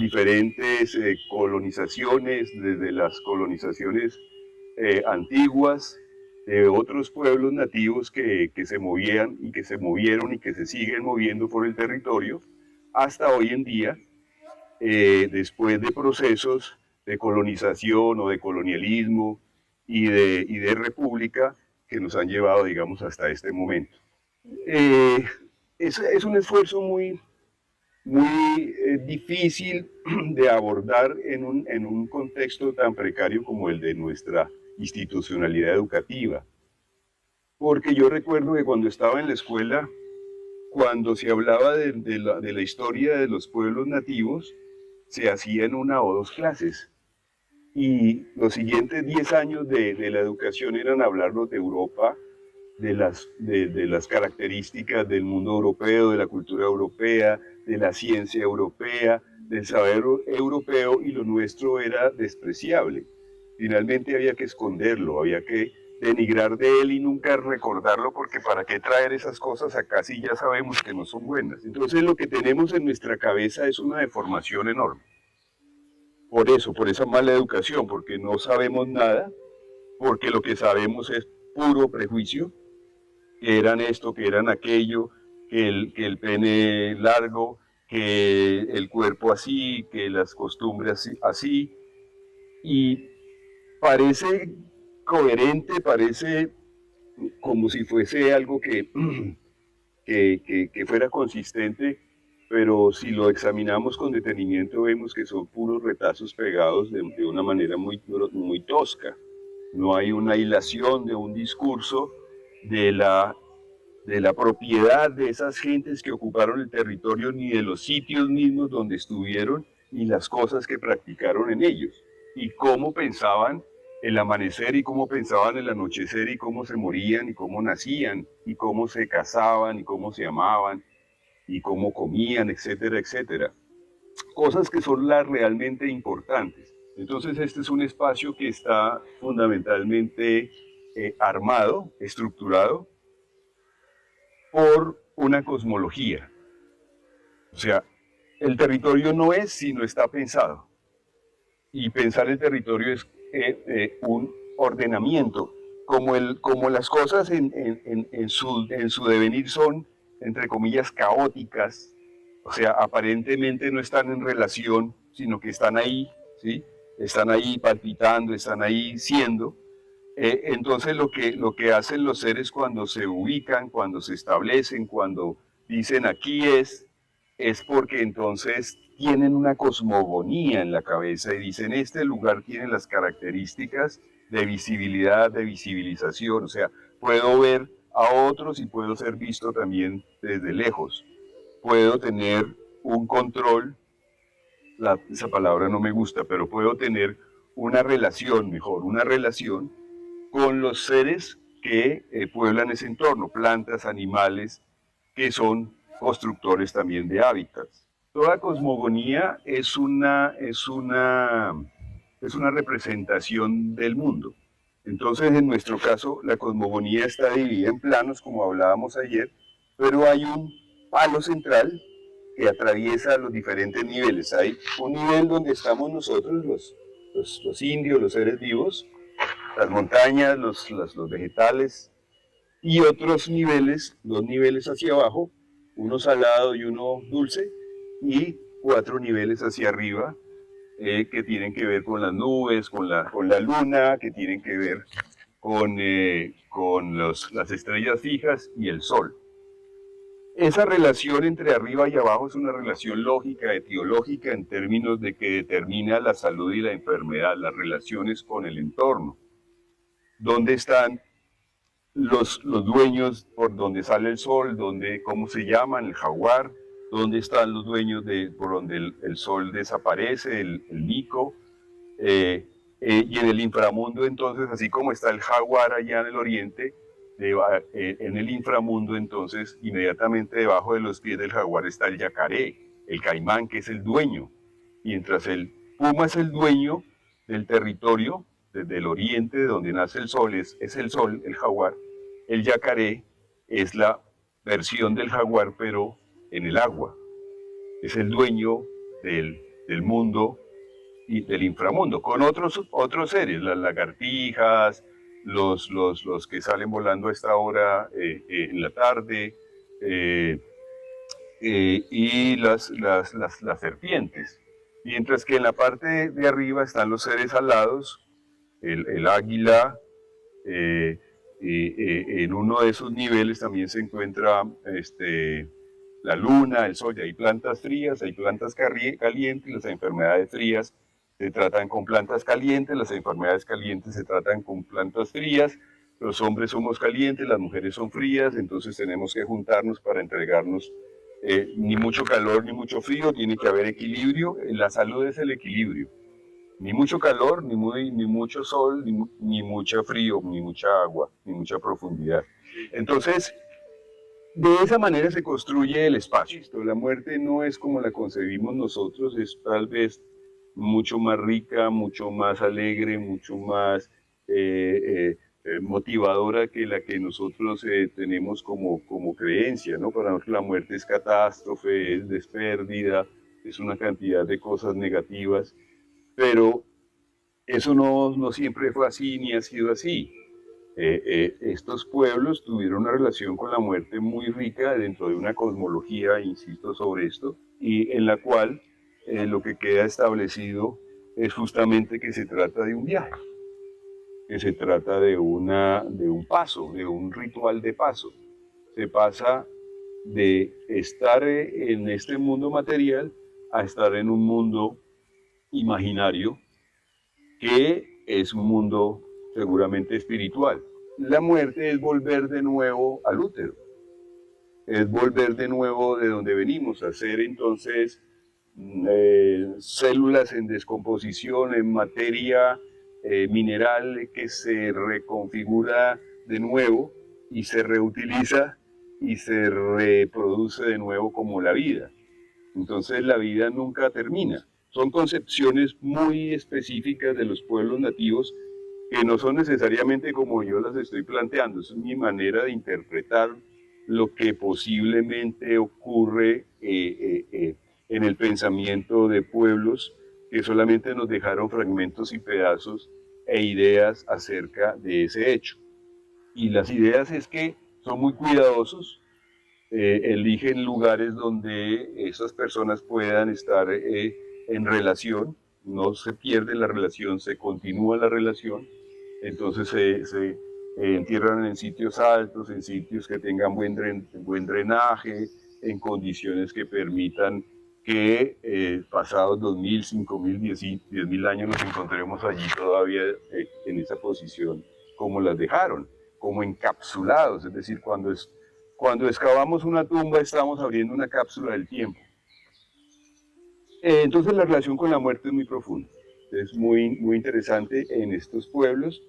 diferentes colonizaciones, desde las colonizaciones antiguas, de otros pueblos nativos que se movían y que se movieron y que se siguen moviendo por el territorio, hasta hoy en día, después de procesos de colonización o de colonialismo y de república que nos han llevado, digamos, hasta este momento. Es un esfuerzo muy difícil de abordar en un contexto tan precario como el de nuestra institucionalidad educativa. Porque yo recuerdo que cuando estaba en la escuela, cuando se hablaba de la historia de los pueblos nativos, se hacían 1 o 2 clases. Y los siguientes 10 años de la educación eran hablarnos de Europa, de las características del mundo europeo, de la cultura europea, de la ciencia europea, del saber europeo, y lo nuestro era despreciable. Finalmente había que esconderlo, había que denigrar de él y nunca recordarlo, porque para qué traer esas cosas acá si ya sabemos que no son buenas. Entonces lo que tenemos en nuestra cabeza es una deformación enorme. Por eso, por esa mala educación, porque no sabemos nada, porque lo que sabemos es puro prejuicio, que eran esto, que eran aquello, que el pene largo, que el cuerpo así, que las costumbres así, y parece coherente, parece como si fuese algo que fuera consistente, pero si lo examinamos con detenimiento vemos que son puros retazos pegados de una manera muy tosca. No hay una hilación de un discurso de la propiedad de esas gentes que ocuparon el territorio, ni de los sitios mismos donde estuvieron, ni las cosas que practicaron en ellos, y cómo pensaban el amanecer y cómo pensaban el anochecer y cómo se morían y cómo nacían y cómo se casaban y cómo se amaban y cómo comían, etcétera, etcétera. Cosas que son las realmente importantes. Entonces este es un espacio que está fundamentalmente armado, estructurado por una cosmología. O sea, el territorio no es sino está pensado. Y pensar el territorio es un ordenamiento. Como las cosas en su devenir son, entre comillas, caóticas, o sea, aparentemente no están en relación, sino que están ahí, ¿sí? Están ahí palpitando, están ahí siendo. Entonces lo que hacen los seres cuando se ubican, cuando se establecen, cuando dicen aquí es porque entonces tienen una cosmogonía en la cabeza y dicen este lugar tiene las características de visibilidad, de visibilización, o sea, puedo ver a otros y puedo ser visto también desde lejos. Puedo tener un control, esa palabra no me gusta, pero puedo tener una relación, mejor, una relación con los seres que pueblan ese entorno, plantas, animales, que son constructores también de hábitats. Toda cosmogonía es una representación del mundo. Entonces, en nuestro caso, la cosmogonía está dividida en planos, como hablábamos ayer, pero hay un palo central que atraviesa los diferentes niveles. Hay un nivel donde estamos nosotros, los indios, los seres vivos, las montañas, los vegetales, y otros niveles, 2 niveles hacia abajo, uno salado y uno dulce, y 4 niveles hacia arriba, que tienen que ver con las nubes, con la luna, que tienen que ver con las estrellas fijas y el sol. Esa relación entre arriba y abajo es una relación lógica, etiológica, en términos de que determina la salud y la enfermedad, las relaciones con el entorno. ¿Dónde están los dueños por donde sale el sol? ¿Cómo se llaman? El jaguar. ¿Dónde están los dueños por donde el sol desaparece, el mico? Y en el inframundo, entonces, así como está el jaguar allá en el oriente, en el inframundo, entonces, inmediatamente debajo de los pies del jaguar está el yacaré, el caimán, que es el dueño. Mientras el puma es el dueño del territorio, desde el oriente, de donde nace el sol, es el sol, el jaguar. El yacaré es la versión del jaguar, pero en el agua. Es el dueño del mundo y del inframundo, con otros seres, las lagartijas, los que salen volando a esta hora en la tarde, y las serpientes. Mientras que en la parte de arriba están los seres alados, el águila, en uno de esos niveles también se encuentra la luna, el sol. Y hay plantas frías, hay plantas calientes. Las enfermedades frías se tratan con plantas calientes, las enfermedades calientes se tratan con plantas frías. Los hombres somos calientes, las mujeres son frías, entonces tenemos que juntarnos para entregarnos ni mucho calor ni mucho frío, tiene que haber equilibrio. La salud es el equilibrio. Ni mucho calor, ni mucho sol, ni mucho frío, ni mucha agua, ni mucha profundidad. Entonces, de esa manera se construye el espacio. La muerte no es como la concebimos nosotros, es tal vez mucho más rica, mucho más alegre, mucho más motivadora que la que nosotros tenemos como creencia, ¿no? Para nosotros la muerte es catástrofe, es despérdida, es una cantidad de cosas negativas, pero eso no siempre fue así ni ha sido así. Estos pueblos tuvieron una relación con la muerte muy rica dentro de una cosmología, insisto sobre esto, y en la cual lo que queda establecido es justamente que se trata de un viaje, que se trata de un paso, de un ritual de paso. Se pasa de estar en este mundo material a estar en un mundo imaginario, que es un mundo seguramente espiritual. La muerte es volver de nuevo al útero, es volver de nuevo de donde venimos, a ser entonces células en descomposición, en materia mineral que se reconfigura de nuevo y se reutiliza y se reproduce de nuevo como la vida. Entonces la vida nunca termina. Son concepciones muy específicas de los pueblos nativos que no son necesariamente como yo las estoy planteando. Es mi manera de interpretar lo que posiblemente ocurre en el pensamiento de pueblos que solamente nos dejaron fragmentos y pedazos e ideas acerca de ese hecho. Y las ideas es que son muy cuidadosos, eligen lugares donde esas personas puedan estar en relación, no se pierde la relación, se continúa la relación. Entonces se entierran en sitios altos, en sitios que tengan buen drenaje, en condiciones que permitan que pasados 2000, 5000, 10.000 años nos encontremos allí todavía en esa posición como las dejaron, como encapsulados. Es decir, cuando excavamos una tumba estamos abriendo una cápsula del tiempo. Entonces la relación con la muerte es muy profunda, es muy interesante en estos pueblos,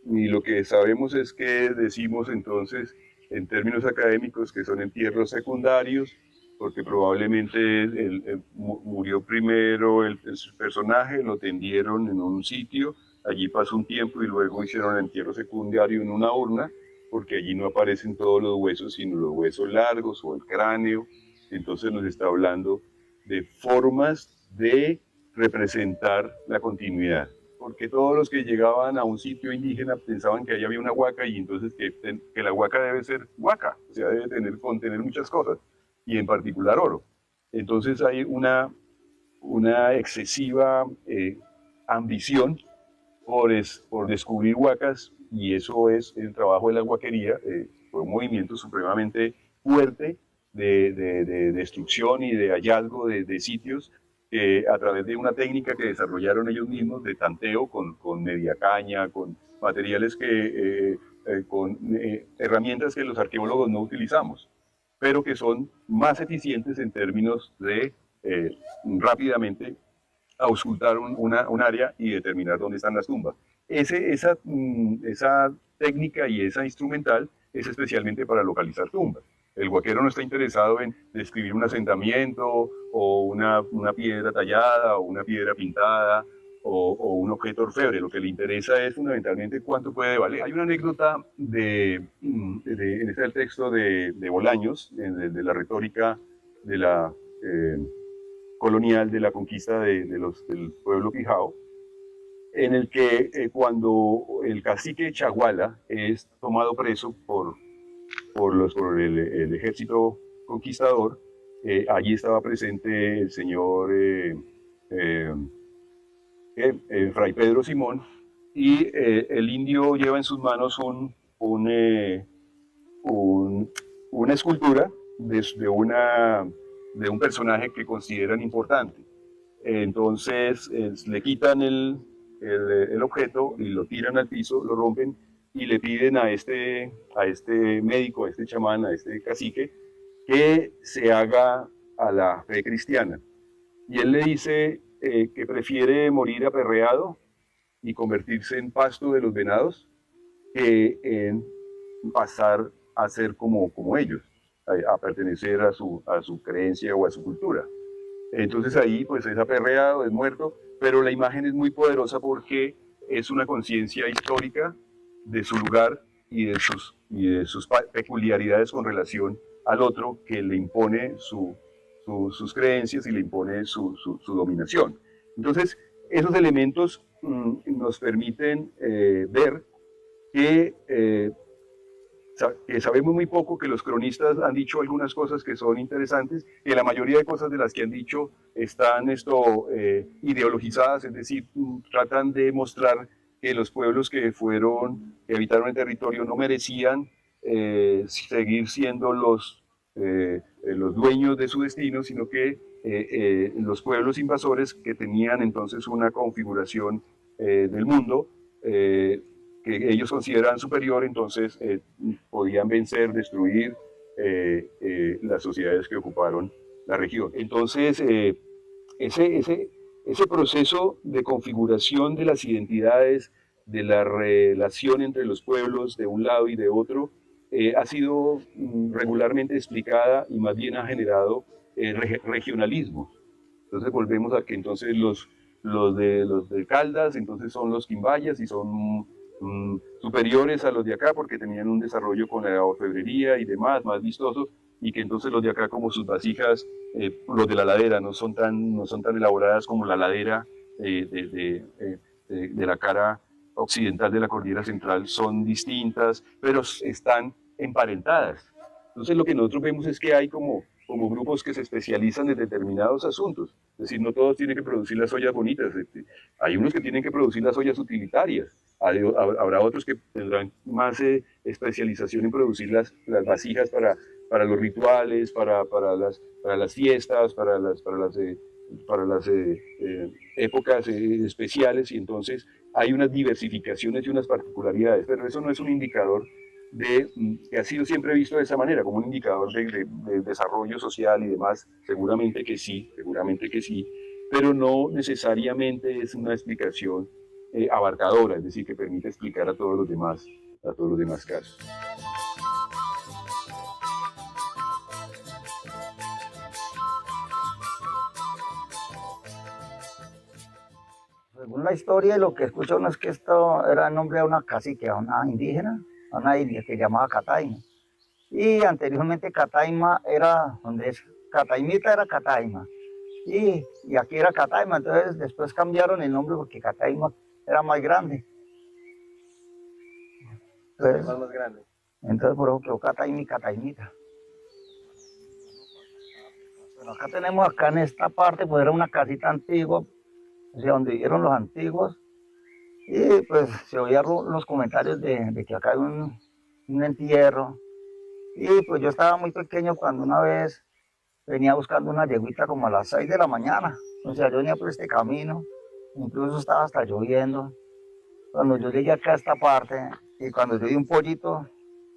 y lo que sabemos es que decimos entonces en términos académicos que son entierros secundarios, porque probablemente murió primero el personaje, lo tendieron en un sitio, allí pasó un tiempo y luego hicieron el entierro secundario en una urna, porque allí no aparecen todos los huesos, sino los huesos largos o el cráneo. Entonces nos está hablando de formas de representar la continuidad, porque todos los que llegaban a un sitio indígena pensaban que allí había una huaca, y entonces que la huaca debe ser huaca, o sea, debe contener muchas cosas, y en particular oro. Entonces hay una excesiva ambición por descubrir huacas, y eso es el trabajo de la huaquería. Fue un movimiento supremamente fuerte de destrucción y de hallazgo de sitios a través de una técnica que desarrollaron ellos mismos de tanteo con media caña, con materiales con herramientas que los arqueólogos no utilizamos, pero que son más eficientes en términos de rápidamente auscultar un área y determinar dónde están las tumbas. Esa técnica y esa instrumental es especialmente para localizar tumbas. El huaquero no está interesado en describir un asentamiento o una piedra tallada o una piedra pintada o un objeto orfebre. Lo que le interesa es fundamentalmente cuánto puede valer. Hay una anécdota en este texto de Bolaños, de la retórica de la colonial, de la conquista del pueblo Pijao, en el que cuando el cacique Chaguala es tomado preso por el ejército conquistador, allí estaba presente el señor Fray Pedro Simón, y el indio lleva en sus manos una escultura de un personaje que consideran importante. Entonces le quitan el objeto y lo tiran al piso, lo rompen y le piden a este médico, a este chamán, a este cacique, que se haga a la fe cristiana. Y él le dice que prefiere morir aperreado y convertirse en pasto de los venados que en pasar a ser como ellos, a pertenecer a su creencia o a su cultura. Entonces ahí pues es aperreado, es muerto, pero la imagen es muy poderosa porque es una conciencia histórica de su lugar y de sus peculiaridades con relación al otro, que le impone sus creencias y le impone su dominación. Entonces esos elementos nos permiten ver que sabemos muy poco, que los cronistas han dicho algunas cosas que son interesantes, que la mayoría de cosas de las que han dicho están ideologizadas, es decir, tratan de mostrar que los pueblos que habitaron el territorio no merecían seguir siendo los dueños de su destino, sino que los pueblos invasores, que tenían entonces una configuración del mundo que ellos consideran superior, entonces podían vencer, destruir las sociedades que ocuparon la región. Entonces, ese proceso de configuración de las identidades, de la relación entre los pueblos de un lado y de otro, ha sido regularmente explicada y más bien ha generado regionalismos. Entonces volvemos a que entonces los de Caldas entonces son los quimbayas y son superiores a los de acá porque tenían un desarrollo con la orfebrería y demás, más vistosos, y que entonces los de acá, como sus vasijas, los de la ladera, no son tan elaboradas como la ladera de la cara occidental de la cordillera central, son distintas, pero están emparentadas. Entonces lo que nosotros vemos es que hay como grupos que se especializan en determinados asuntos. Es decir, no todos tienen que producir las ollas bonitas. Hay unos que tienen que producir las ollas utilitarias. Habrá otros que tendrán más especialización en producir las vasijas para los rituales, para las fiestas, para las épocas especiales, y entonces hay unas diversificaciones y unas particularidades, pero eso no es un indicador que ha sido siempre visto de esa manera, como un indicador de desarrollo social y demás. Seguramente que sí, pero no necesariamente es una explicación abarcadora, es decir, que permite explicar a todos los demás casos.
Según la historia, lo que escucha uno es que esto era el nombre de una cacique, a una indígena, a una india que llamaba Cataima. Y anteriormente Cataima era, donde es Cataimita era Cataima. Y aquí era Cataima, entonces después cambiaron el nombre porque Cataima era más grande. Entonces por eso quedó Cataima y Cataimita. Bueno, acá tenemos, acá en esta parte, pues era una casita antigua, donde vivieron los antiguos, y pues se oían los comentarios de que acá hay un entierro, Y pues yo estaba muy pequeño cuando una vez venía buscando una yeguita como a las 6 de la mañana. O sea, yo venía por este camino, incluso estaba hasta lloviendo. Cuando yo llegué acá a esta parte, y cuando yo vi un pollito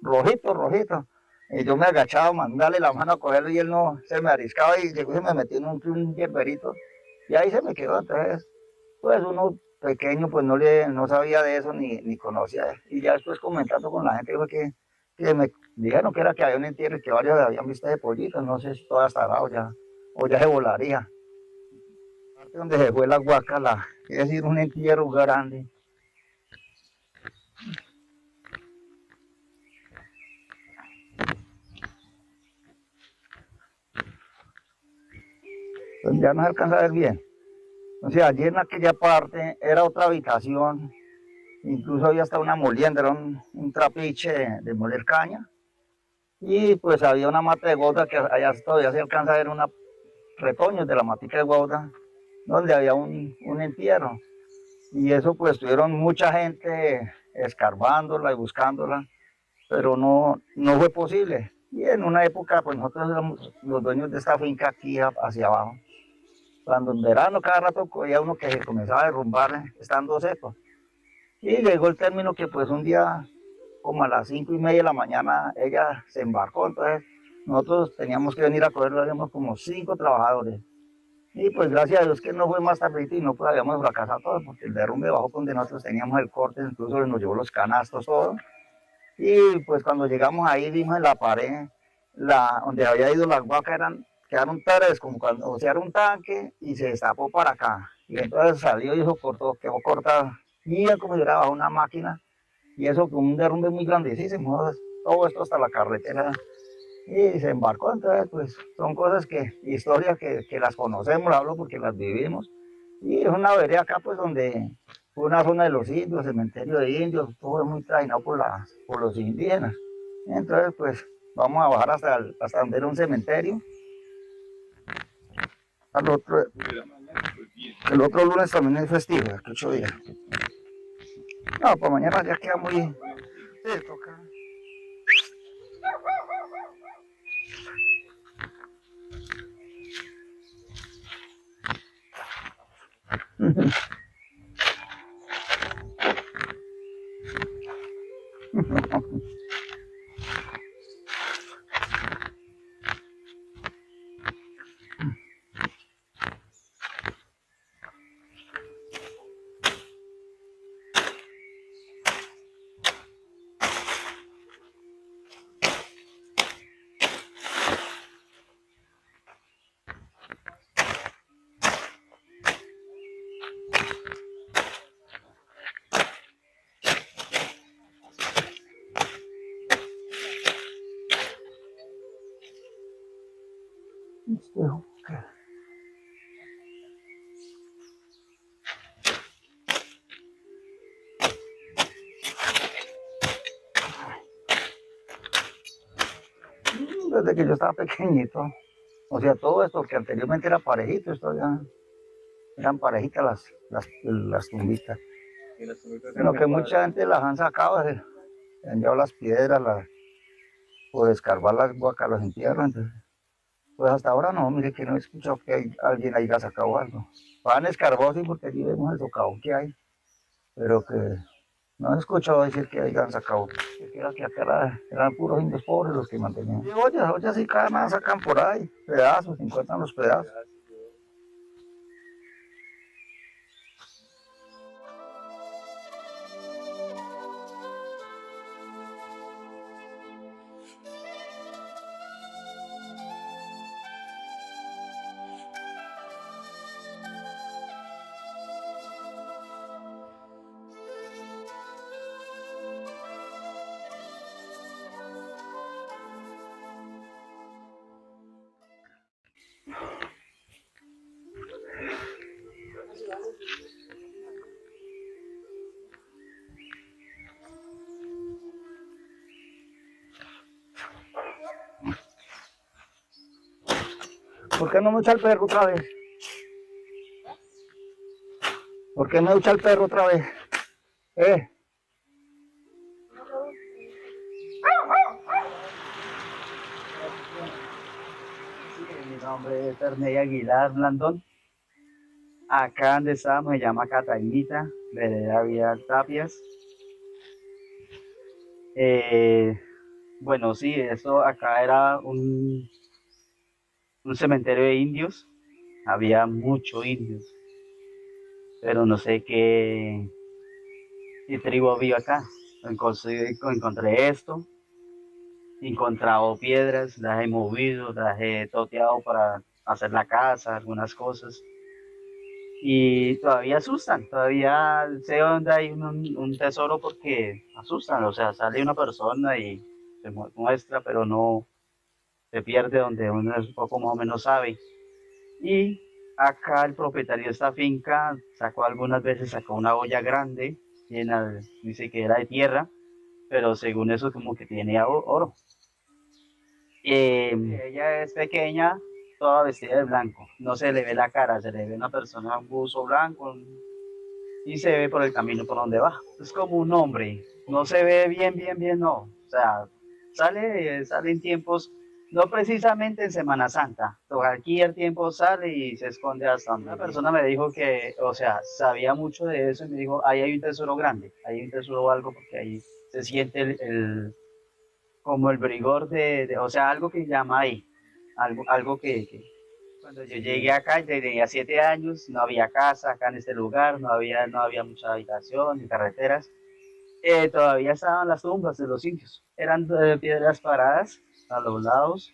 rojito, rojito, y yo me agachaba, mandarle la mano a cogerlo y él no se me ariscaba y llegó y se me metió en un hierberito. Y ahí se me quedó. Entonces, pues uno pequeño pues no sabía de eso ni conocía. Y ya después comentando con la gente fue que me dijeron que era que había un entierro y que varios habían visto ese pollito. No sé si todavía estará o ya se volaría. La parte donde se fue la guacala, es decir, un entierro grande. Pues ya no se alcanza a ver bien. O sea, allí en aquella parte era otra habitación, incluso había hasta una molienda, era un trapiche de moler caña, y pues había una mata de guauda que allá todavía se alcanza a ver una retoños de la matica de guauda, donde había un entierro, y eso pues tuvieron mucha gente escarbándola y buscándola, pero no fue posible. Y en una época pues nosotros éramos los dueños de esta finca aquí hacia abajo. Cuando en verano cada rato había uno que se comenzaba a derrumbar estando seco. Y llegó el término que pues un día como a las 5:30 de la mañana ella se embarcó, entonces nosotros teníamos que venir a cogerlo, habíamos como 5 trabajadores. Y pues gracias a Dios que no fue más tarde y no pues habíamos fracasado todos, porque el derrumbe bajó donde nosotros teníamos el corte, incluso nos llevó los canastos, todo. Y pues cuando llegamos ahí vimos en la pared, donde había ido la guaca, quedaron tres, como cuando o sea, era un tanque y se destapó para acá. Y entonces salió y eso quedó cortado. Y como si hubiera bajado una máquina. Y eso fue un derrumbe muy grandísimo, todo esto hasta la carretera. Y se embarcó, entonces pues son cosas historias que las conocemos, hablo porque las vivimos. Y es una vereda acá pues donde fue una zona de los indios, cementerio de indios, todo es muy trajinado por los indígenas. Entonces pues vamos a bajar hasta donde era un cementerio. Al otro, el otro lunes también es festivo, el 8 días. No, pues mañana ya queda muy... Sí, toca. Desde que yo estaba pequeñito, o sea, todo esto que anteriormente era parejito, esto ya eran parejitas las tumbitas. Sino que mucha gente las han sacado, se han llevado las piedras, por escarbar las guacas, los entierros. Entonces, pues hasta ahora no, mire que no he escuchado que alguien haya sacado algo. Han escarbado, sí, porque allí vemos el socavón que hay, pero que no he escuchado decir que hayan sacado, que era que acá eran puros indios pobres los que mantenían. Y ollas sí, cada nada sacan por ahí, pedazos, encuentran los pedazos. ¿Por qué no me echa el perro otra vez? ¿Por qué me echa el perro otra vez?
nombre es Ernei Aguilar Blandón. Acá donde estábamos se llama Cataimita, vereda Vidal Tapias. Bueno, sí, eso acá era un cementerio de indios. Había muchos indios, pero no sé qué tribu había acá. Encontré esto, he encontrado piedras, las he movido, las he toteado para hacer la casa, algunas cosas. Y todavía asustan, todavía sé dónde hay un tesoro porque asustan, o sea, sale una persona y se muestra, pero no se pierde donde uno es un poco más o menos sabe. Y acá el propietario de esta finca sacó algunas veces, sacó una olla grande, llena, dice que era de tierra, pero según eso como que tenía oro. Ella es pequeña, toda vestida de blanco, no se le ve la cara, se le ve una persona, un buzo blanco, y se ve por el camino por donde va. Es como un hombre, no se ve bien, no. O sea, sale en tiempos, no precisamente en Semana Santa, cualquier tiempo sale y se esconde hasta donde. Una persona me dijo que, o sea, sabía mucho de eso y me dijo, ahí hay un tesoro grande, ahí hay un tesoro o algo porque ahí se siente como el brigor o sea, algo que llama ahí, algo que cuando yo llegué acá, yo tenía 7 años, no había casa acá en este lugar, no había mucha habitación ni carreteras. Todavía estaban las tumbas de los indios. Eran piedras paradas a los lados,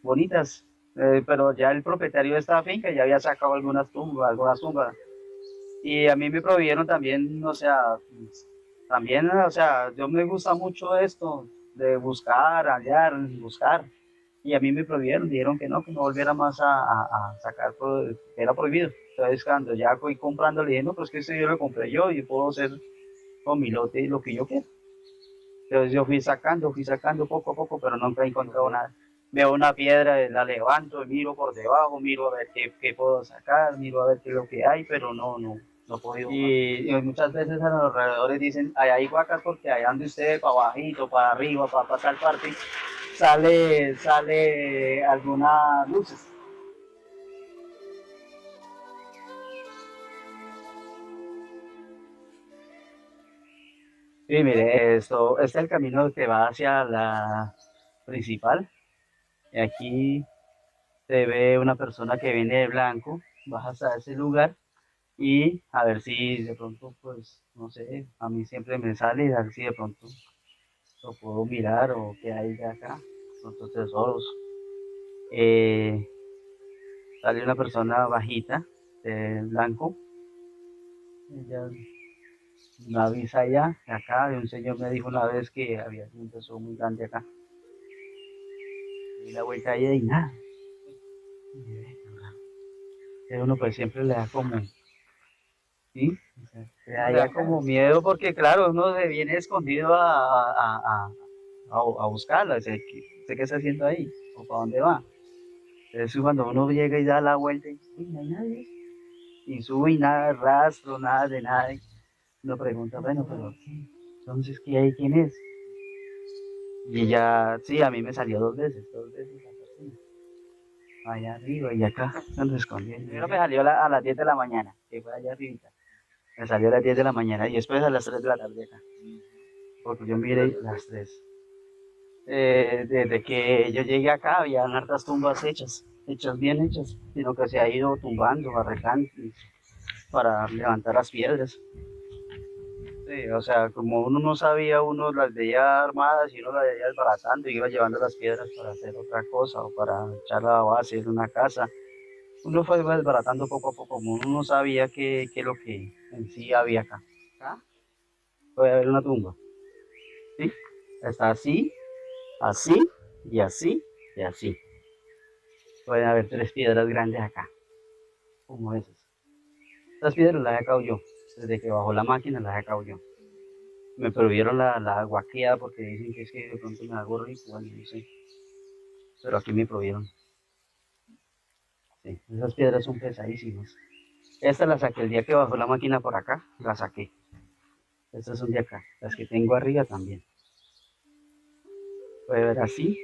bonitas. Pero ya el propietario de esta finca ya había sacado algunas tumbas. Y a mí me prohibieron también, o sea, también, o sea, yo me gusta mucho esto de buscar, hallar, buscar. Y a mí me prohibieron, dijeron que no volviera más a sacar, que era prohibido. Entonces, cuando ya fui comprando, le dije, no, pues que esto yo lo compré yo y puedo hacer con mi lote lo que yo quiera. Entonces yo fui sacando poco a poco, pero nunca he encontrado nada. Veo una piedra, la levanto, miro por debajo, miro a ver qué puedo sacar, miro a ver qué es lo que hay, pero no he podido. Y muchas veces a los alrededores dicen, allá hay huacas porque allá donde usted, para bajito, para arriba, para pasar parte, sale algunas luces. Sí, mire, esto este es el camino que va hacia la principal. Y aquí se ve una persona que viene de blanco, vas hasta ese lugar y a ver si de pronto, pues, no sé, a mí siempre me sale y a ver si de pronto lo puedo mirar o qué hay de acá, otros tesoros. Eh, Sale una persona bajita de blanco, ella me avisa allá, acá, y un señor me dijo una vez que había un tesoro muy grande acá. Y la vuelta allá y nada. Y uno pues siempre le da como, ¿sí? O sea, le da como miedo porque claro, uno se viene escondido a buscarla, sé qué está haciendo ahí, o para dónde va. Entonces cuando uno llega y da la vuelta y uy, no hay nadie, y sube y nada, rastro, nada de nada, y uno pregunta, bueno, pero entonces, ¿qué hay? ¿Quién es? Y ella, sí, a mí me salió dos veces la persona, allá arriba y acá, donde escondí. Primero me salió a las 10 de la mañana, que fue allá arriba. Me salió a las 10 de la mañana y después a las 3 de la tarde acá, porque yo miré las 3. Desde que yo llegué acá había hartas tumbas hechas bien hechas, sino que se ha ido tumbando, arreglando para levantar las piedras. Sí, o sea, como uno no sabía, uno las veía armadas y uno las veía desbaratando y iba llevando las piedras para hacer otra cosa o para echar la base de una casa. Uno fue desbaratando poco a poco, como uno no sabía qué es lo que en sí había acá. Acá puede haber una tumba, ¿sí? Está así, así y así y así. Pueden haber 3 piedras grandes acá, como esas. Estas piedras las he sacado yo, desde que bajó la máquina las he sacado yo. Me prohibieron la guaqueada porque dicen que es que de pronto me hago rico, bueno, no sé. Pero aquí me prohibieron. Sí, esas piedras son pesadísimas. Esta la saqué el día que bajó la máquina por acá, la saqué. Estas son de acá, las que tengo arriba también. Puede ver así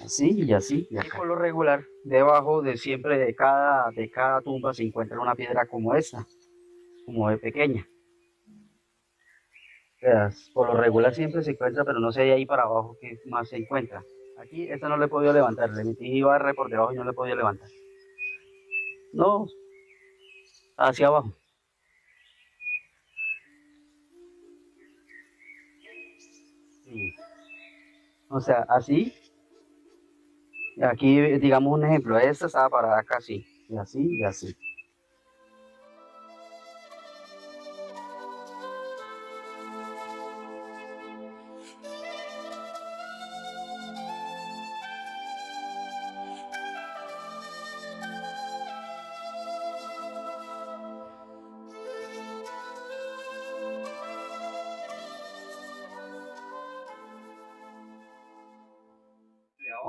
así y así. Y por lo regular, debajo de siempre de cada tumba se encuentra una piedra como esta, como de pequeña. O sea, por lo regular siempre se encuentra, pero no sé de ahí para abajo qué más se encuentra. Aquí esta no le he podido levantar, le metí barre por debajo y no le he podido levantar. No, hacia abajo. Sí. O sea, así. Y aquí, digamos un ejemplo, esta estaba parada acá así, y así, y así.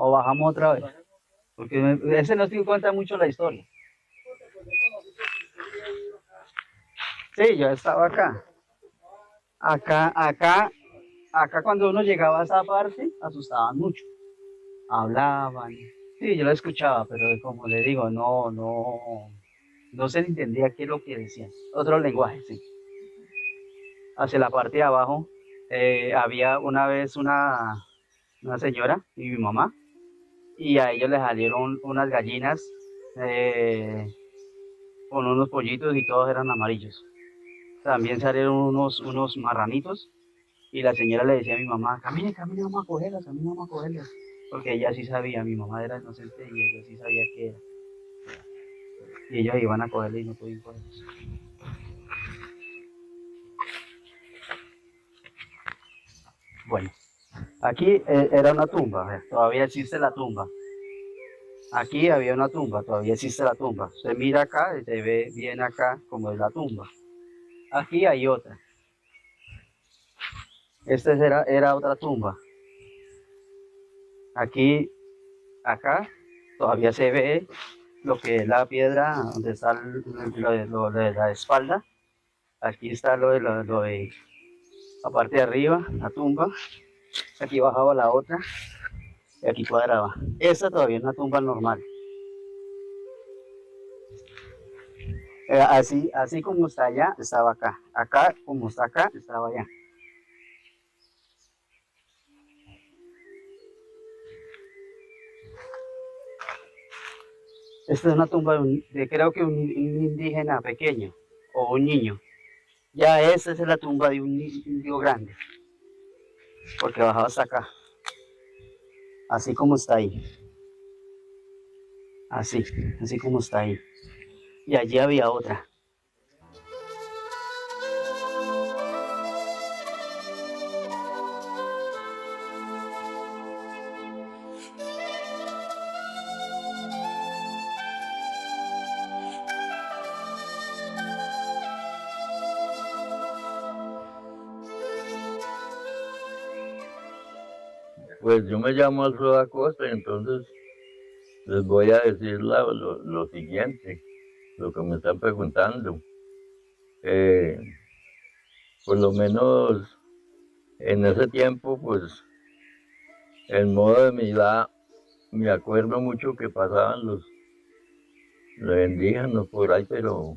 O bajamos otra vez, porque ese no te cuenta mucho la historia. Sí, yo estaba acá. Acá cuando uno llegaba a esa parte, asustaban mucho. Hablaban. Sí, yo lo escuchaba, pero como le digo, no se entendía qué es lo que decían. Otro lenguaje, sí. Hacia la parte de abajo, había una vez una señora y mi mamá, y a ellos les salieron unas gallinas eh, con unos pollitos y todos eran amarillos. También salieron unos marranitos y la señora le decía a mi mamá, camine, camine, vamos a cogerlas, camine, vamos a cogerlas. Porque ella sí sabía, mi mamá era inocente y ella sí sabía qué era. Y ellos iban a cogerlas y no podían cogerlas. Bueno, aquí era una tumba, todavía existe la tumba. Aquí había una tumba, todavía existe la tumba. Usted mira acá y se ve bien acá como es la tumba. Aquí hay otra. Esta era otra tumba. Aquí, acá, todavía se ve lo que es la piedra donde está lo de la espalda. Aquí está lo de la parte de arriba, la tumba. Aquí bajaba la otra y aquí cuadraba. Esta todavía es una tumba normal. Así como está allá, estaba acá. Acá, como está acá, estaba allá. Esta es una tumba creo que un indígena pequeño o un niño. Ya esa es la tumba de un indio grande, porque bajaba hasta acá, así como está ahí, así, así como está ahí. Y allí había otra.
Pues yo me llamo Alfredo Acosta y entonces les voy a decir lo siguiente, lo que me están preguntando. Eh, por lo menos en ese tiempo, pues en modo de mi edad, me acuerdo mucho que pasaban los indígenas por ahí, pero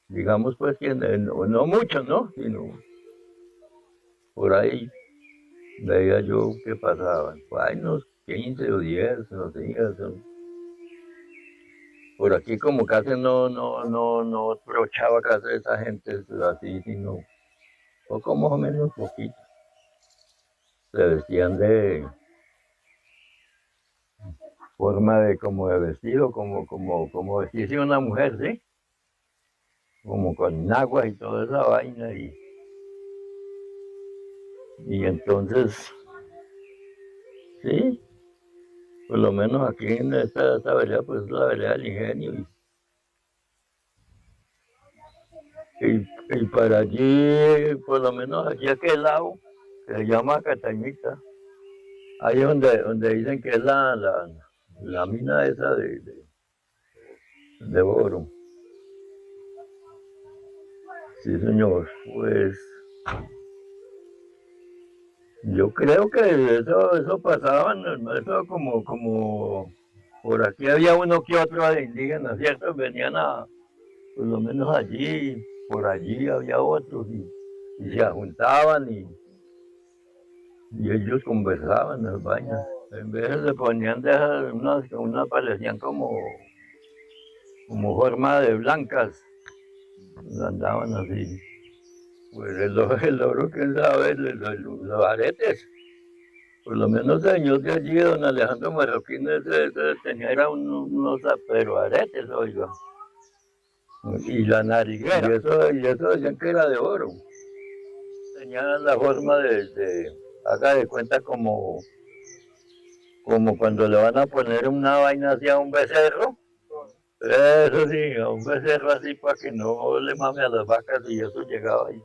digamos pues que no muchos, ¿no? Sino por ahí veía yo que pasaban, pues, hay unos 15 o 10, no sé, por aquí como casi no aprovechaba casi esa gente así, sino poco más o menos poquito. Se vestían de forma de como de vestido, como vestirse una mujer, ¿sí? Como con agua y toda esa vaina. Y entonces, sí, por lo menos aquí en esta vereda, pues es la vereda del Ingenio. Y para allí, por lo menos aquí a aquel lado, que se llama Catañita, ahí donde dicen que es la mina esa de oro. Sí, señor. Pues Yo creo que eso pasaba, eso como por aquí había uno que otro de indígenas, ¿cierto? Venían por lo menos allí, por allí había otros y se juntaban y ellos conversaban en las vainas. En vez se ponían de esas, unas parecían como forma de blancas, andaban así. Pues el oro, quién sabe, los aretes. Por lo menos el señor de allí, don Alejandro Marroquín, ese tenía era unos pero aretes, oiga. Y la nariguera, y eso decían que era de oro. Tenían la forma haga de cuenta como cuando le van a poner una vaina hacia un becerro. Eso sí, a un becerro así para que no le mame a las vacas y eso llegaba ahí.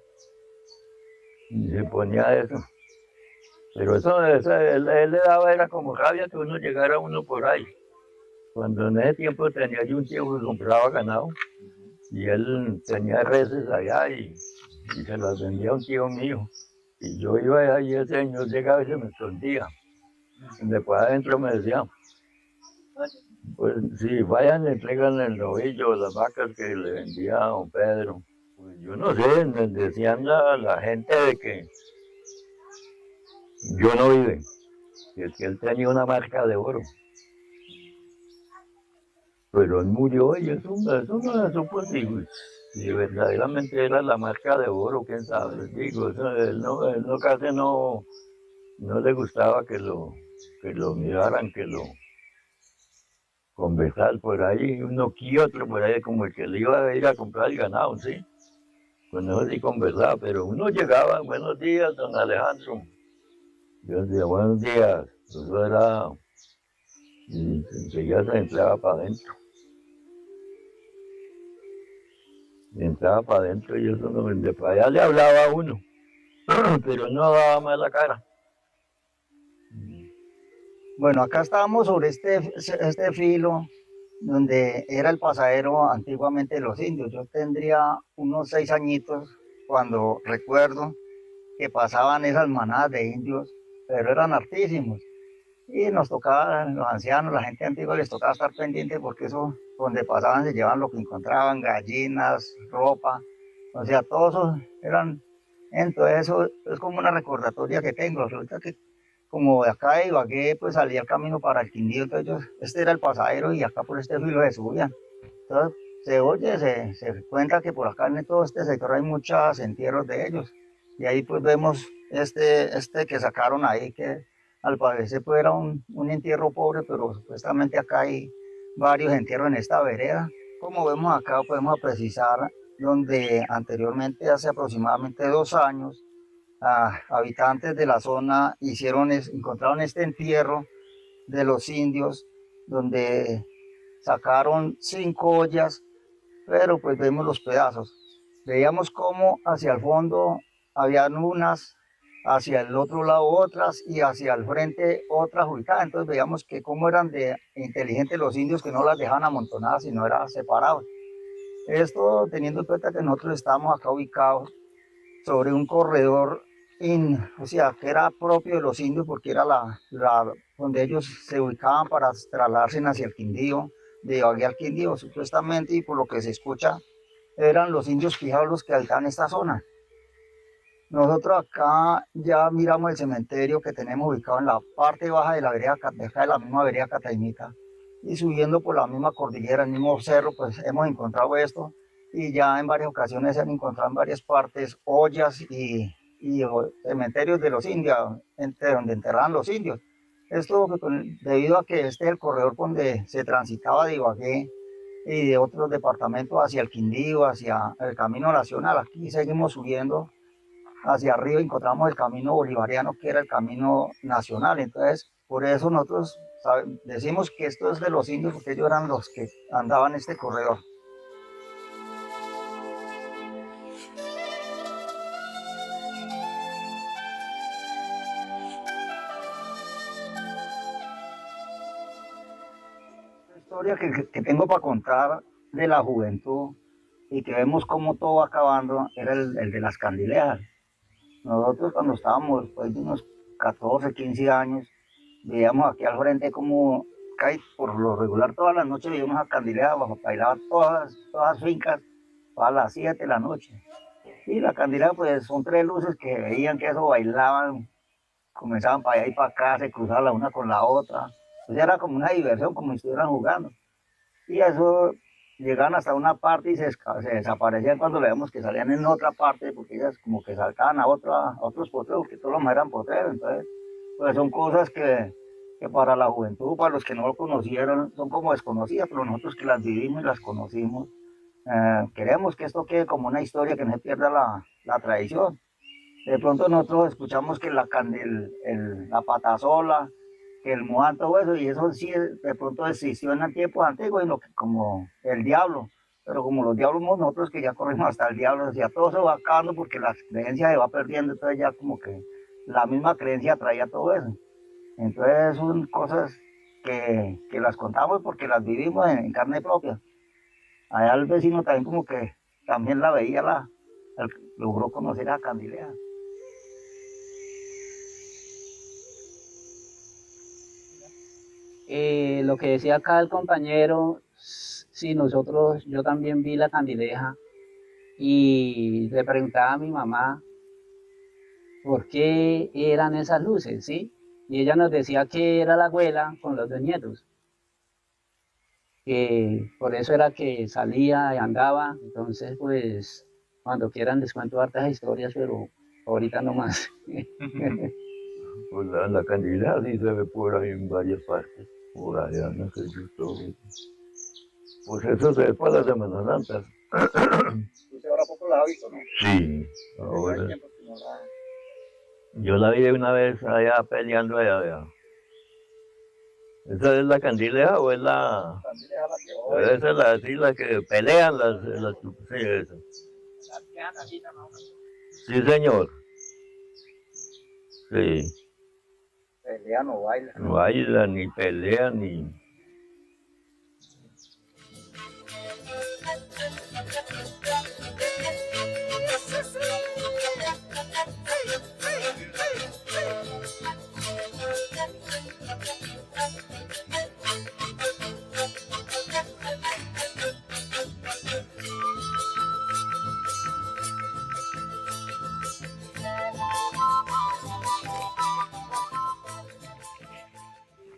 Y se ponía eso. Pero eso él le daba, era como rabia que uno llegara uno por ahí. Cuando en ese tiempo tenía yo un tío que compraba ganado y él tenía reses allá y se las vendía a un tío mío. Y yo iba allá y el señor llegaba y se me escondía. Y después adentro me decía, pues si vayan le entregan el novillo, las vacas que le vendía a don Pedro. Pues yo no sé, me decían la gente de que yo no vive, que él tenía una marca de oro. Pero él murió y eso no se supo si verdaderamente era la marca de oro, quién sabe. Digo, él no casi no le gustaba que lo miraran, que lo conversar por ahí, uno que otro por ahí, como el que le iba a ir a comprar el ganado, ¿sí? Pues no sí conversaba, pero uno llegaba, buenos días, don Alejandro. Yo decía, buenos días, eso era, y enseguida se entraba para adentro. Y entraba para adentro y eso no, de para allá le hablaba a uno, pero no daba más la cara.
Bueno, acá estábamos sobre este filo donde era el pasadero antiguamente de los indios. Yo tendría unos 6 añitos cuando recuerdo que pasaban esas manadas de indios, pero eran hartísimos. Y nos tocaba, los ancianos, la gente antigua les tocaba estar pendiente porque eso, donde pasaban se llevaban lo que encontraban, gallinas, ropa, o sea, todos esos eran, entonces eso es como una recordatoria que tengo. Resulta que como de acá de Ibagué, pues salía el camino para el Quindío, entonces este era el pasadero y acá por este filo se subían. Entonces se oye, se cuenta que por acá en todo este sector hay muchos entierros de ellos. Y ahí pues vemos este que sacaron ahí, que al parecer pues era un entierro pobre, pero supuestamente acá hay varios entierros en esta vereda. Como vemos acá, podemos precisar donde anteriormente, hace aproximadamente 2 años, habitantes de la zona encontraron este entierro de los indios, donde sacaron 5 ollas, pero pues vemos los pedazos. Veíamos cómo hacia el fondo habían unas, hacia el otro lado otras y hacia el frente otras ubicadas. Entonces veíamos que cómo eran de inteligentes los indios, que no las dejaban amontonadas, sino eran separados. Esto teniendo en cuenta que nosotros estamos acá ubicados sobre un corredor, o sea, que era propio de los indios porque era donde ellos se ubicaban para trasladarse hacia el Quindío, de Ibagué al Quindío, supuestamente, y por lo que se escucha, eran los indios fijados los que habitaban esta zona. Nosotros acá ya miramos el cementerio que tenemos ubicado en la parte baja de la vereda, de la misma vereda Cataimita, y subiendo por la misma cordillera, el mismo cerro, pues hemos encontrado esto, y ya en varias ocasiones se han encontrado en varias partes ollas y cementerios de los indios, donde enterraban los indios. Esto debido a que este es el corredor donde se transitaba de Ibagué y de otros departamentos hacia el Quindío, hacia el Camino Nacional. Aquí seguimos subiendo hacia arriba, encontramos el camino bolivariano, que era el camino nacional. Entonces, por eso nosotros decimos que esto es de los indios, porque ellos eran los que andaban este corredor. La historia que tengo para contar de la juventud y que vemos cómo todo va acabando era el de las candilejas. Nosotros cuando estábamos pues, de unos 14, 15 años, veíamos aquí al frente como por lo regular todas las noches veíamos a Candileja bailar todas las fincas a las 7 de la noche. Y la Candileja pues son 3 luces que veían que eso bailaban, comenzaban para allá y para acá, se cruzaban la una con la otra. Pues era como una diversión, como si estuvieran jugando. Y eso llegaban hasta una parte y se desaparecían cuando le vemos que salían en otra parte, porque ellas como que saltaban a otros potreros, porque todos los más eran potreros. Entonces, pues son cosas que para la juventud, para los que no lo conocieron, son como desconocidas, pero nosotros que las vivimos y las conocimos, queremos que esto quede como una historia, que no se pierda la tradición. De pronto nosotros escuchamos que la patasola, que el muán, todo eso, y eso sí de pronto existió en el tiempo antiguo, como el diablo. Pero como los diablos nosotros que ya corrimos hasta el diablo, o sea, todo se va acabando porque la creencia se va perdiendo, entonces ya como que la misma creencia traía todo eso. Entonces son cosas que las contamos porque las vivimos en carne propia. Allá el vecino también como que también la veía, logró conocer a Candileja.
Lo que decía acá el compañero, sí, yo también vi la Candileja y le preguntaba a mi mamá por qué eran esas luces, ¿sí? Y ella nos decía que era la abuela con los 2 nietos, que por eso era que salía y andaba. Entonces, pues, cuando quieran les cuento hartas historias, pero ahorita no más.
Pues la Candileja sí se ve por ahí en varias partes, por allá, no sé si todo. Pues eso se ve para las Semanas Santas.
¿Usted ahora poco la ha visto, no?
Sí, ahora. Yo la vi una vez allá peleando allá. ¿Esa es la Candileja o es la...?
Candileja la que
Esa es la que pelean sí, eso. Sí, señor. Sí.
Pelean o bailan.
No bailan, ni pelean, ni...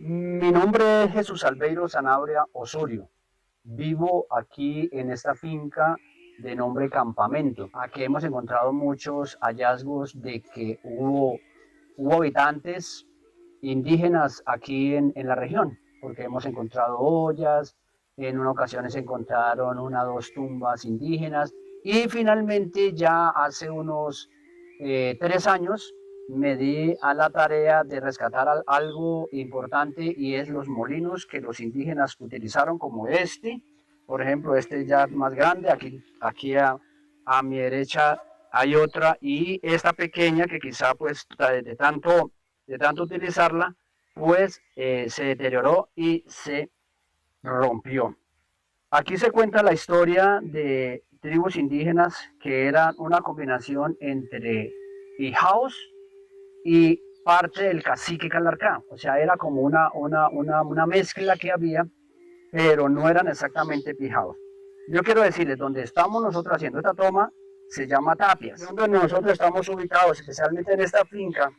Mi nombre es Jesús Albeiro Sanabria Osorio. Vivo aquí en esta finca de nombre Campamento. Aquí hemos encontrado muchos hallazgos de que hubo habitantes indígenas aquí en la región, porque hemos encontrado ollas, en una ocasión se encontraron 1 o 2 tumbas indígenas, y finalmente ya hace unos 3 años me di a la tarea de rescatar algo importante, y es los molinos que los indígenas utilizaron, como este, por ejemplo, este ya más grande, aquí a mi derecha hay otra, y esta pequeña que quizá pues de tanto utilizarla, pues se deterioró y se rompió. Aquí se cuenta la historia de tribus indígenas que eran una combinación entre Ijaos y parte del cacique Calarcá. O sea, era como una mezcla que había, pero no eran exactamente pijados. Yo quiero decirles, donde estamos nosotros haciendo esta toma, se llama Tapias. Donde nosotros estamos ubicados, especialmente en esta finca,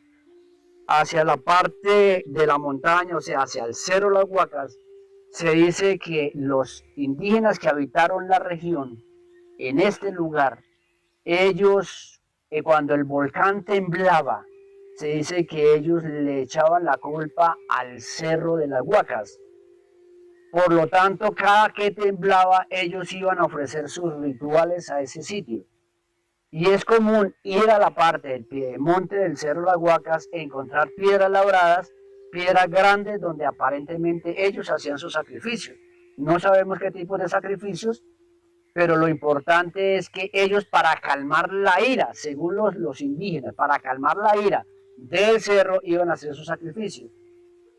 hacia la parte de la montaña, o sea, hacia el Cerro Las Huacas, se dice que los indígenas que habitaron la región en este lugar, ellos, cuando el volcán temblaba, se dice que ellos le echaban la culpa al Cerro de las Huacas. Por lo tanto, cada que temblaba, ellos iban a ofrecer sus rituales a ese sitio. Y es común ir a la parte del piedemonte del Cerro de las Huacas e encontrar piedras labradas, piedras grandes donde aparentemente ellos hacían sus sacrificios. No sabemos qué tipo de sacrificios, pero lo importante es que ellos, para calmar la ira, según los indígenas, para calmar la ira del cerro, iban a hacer sus sacrificios.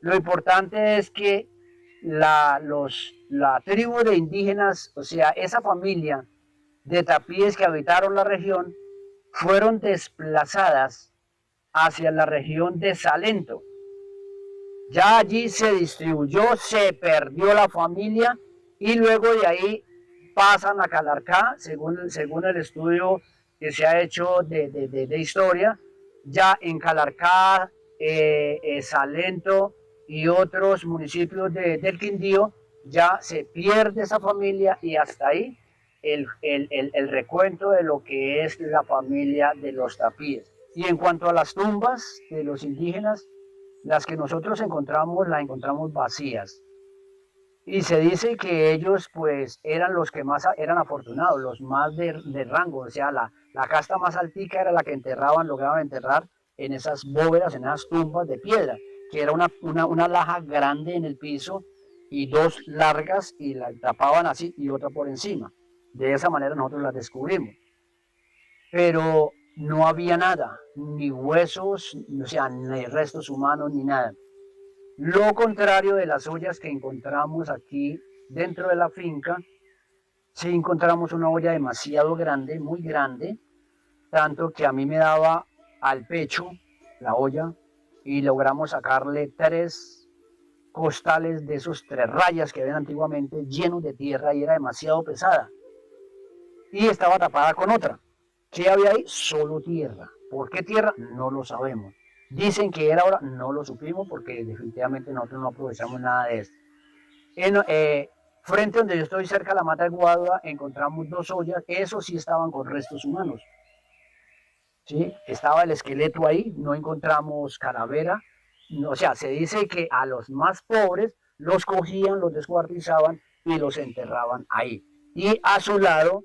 Lo importante es que la tribu de indígenas, o sea, esa familia de tapíes que habitaron la región, fueron desplazadas hacia la región de Salento. Ya allí se distribuyó, se perdió la familia y luego de ahí pasan a Calarcá, según el estudio que se ha hecho de historia. Ya en Calarcá, Salento y otros municipios del Quindío, ya se pierde esa familia y hasta ahí el recuento de lo que es la familia de los Tapíes. Y en cuanto a las tumbas de los indígenas, las que nosotros encontramos, las encontramos vacías. Y se dice que ellos pues eran los que más eran afortunados, los más de rango, o sea, la casta más altica era la que lograban enterrar en esas bóvedas, en esas tumbas de piedra, que era una laja grande en el piso y dos largas y la tapaban así y otra por encima. De esa manera nosotros las descubrimos. Pero no había nada, ni huesos, o sea, ni restos humanos, ni nada. Lo contrario de las ollas que encontramos aquí dentro de la finca, sí encontramos una olla demasiado grande, muy grande, tanto que a mí me daba al pecho la olla y logramos sacarle 3 costales de esos 3 rayas que habían antiguamente llenos de tierra y era demasiado pesada. Y estaba tapada con otra. ¿Qué había ahí? Solo tierra. ¿Por qué tierra? No lo sabemos. Dicen que era ahora, no lo supimos porque definitivamente nosotros no aprovechamos nada de esto. Frente donde yo estoy, cerca de la mata de Guadua, encontramos 2 ollas, esos sí estaban con restos humanos. ¿Sí? Estaba el esqueleto ahí, no encontramos calavera. O sea, se dice que a los más pobres los cogían, los descuartizaban y los enterraban ahí. Y a su lado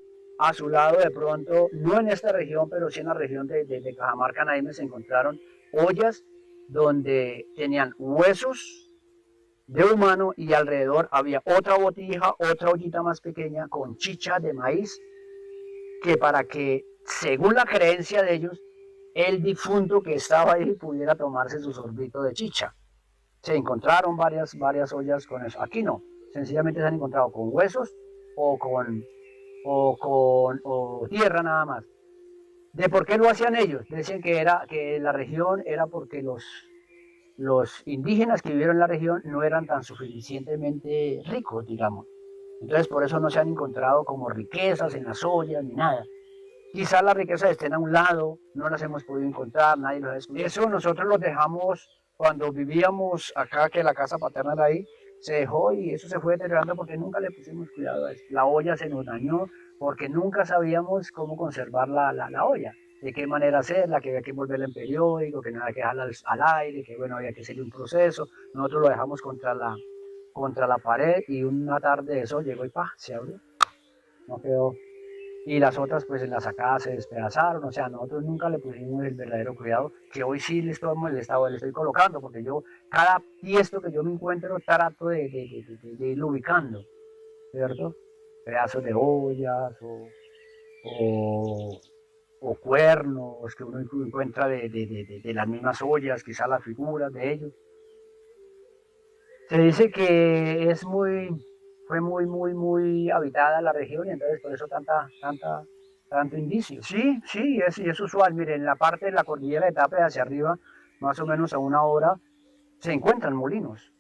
de pronto, no en esta región, pero sí en la región de Cajamarca, Naime, se encontraron ollas donde tenían huesos de humano y alrededor había otra botija, otra ollita más pequeña con chicha de maíz, que para que, según la creencia de ellos, el difunto que estaba ahí pudiera tomarse su sorbito de chicha. Se encontraron varias ollas con eso. Aquí no, sencillamente se han encontrado con huesos o con tierra nada más. ¿De por qué lo hacían ellos? Decían que la región era porque los indígenas que vivieron en la región no eran tan suficientemente ricos, digamos. Entonces por eso no se han encontrado como riquezas en las ollas ni nada. Quizás las riquezas estén a un lado, no las hemos podido encontrar, nadie las ha descubierto. Eso nosotros lo dejamos cuando vivíamos acá, que la casa paterna era ahí, se dejó y eso se fue deteriorando porque nunca le pusimos cuidado a eso. La olla se nos dañó porque nunca sabíamos cómo conservar la olla, de qué manera hacerla, que había que envolverla en periódico, que no había que dejarla al aire, que bueno, había que hacerle un proceso. Nosotros lo dejamos contra la pared y una tarde de sol llegó y se abrió, no quedó. Y las otras pues en la sacada se despedazaron, o sea, nosotros nunca le pusimos el verdadero cuidado que hoy sí le estoy colocando, porque yo cada tiesto que yo me encuentro trato de irlo ubicando, ¿cierto? Pedazos de ollas o cuernos que uno encuentra de las mismas ollas, quizás las figuras de ellos. Se dice que fue muy habitada la región y entonces por eso tanto indicio. Sí, es usual. Miren, en la parte de la cordillera de Tapia hacia arriba, más o menos a 1 hora, se encuentran molinos.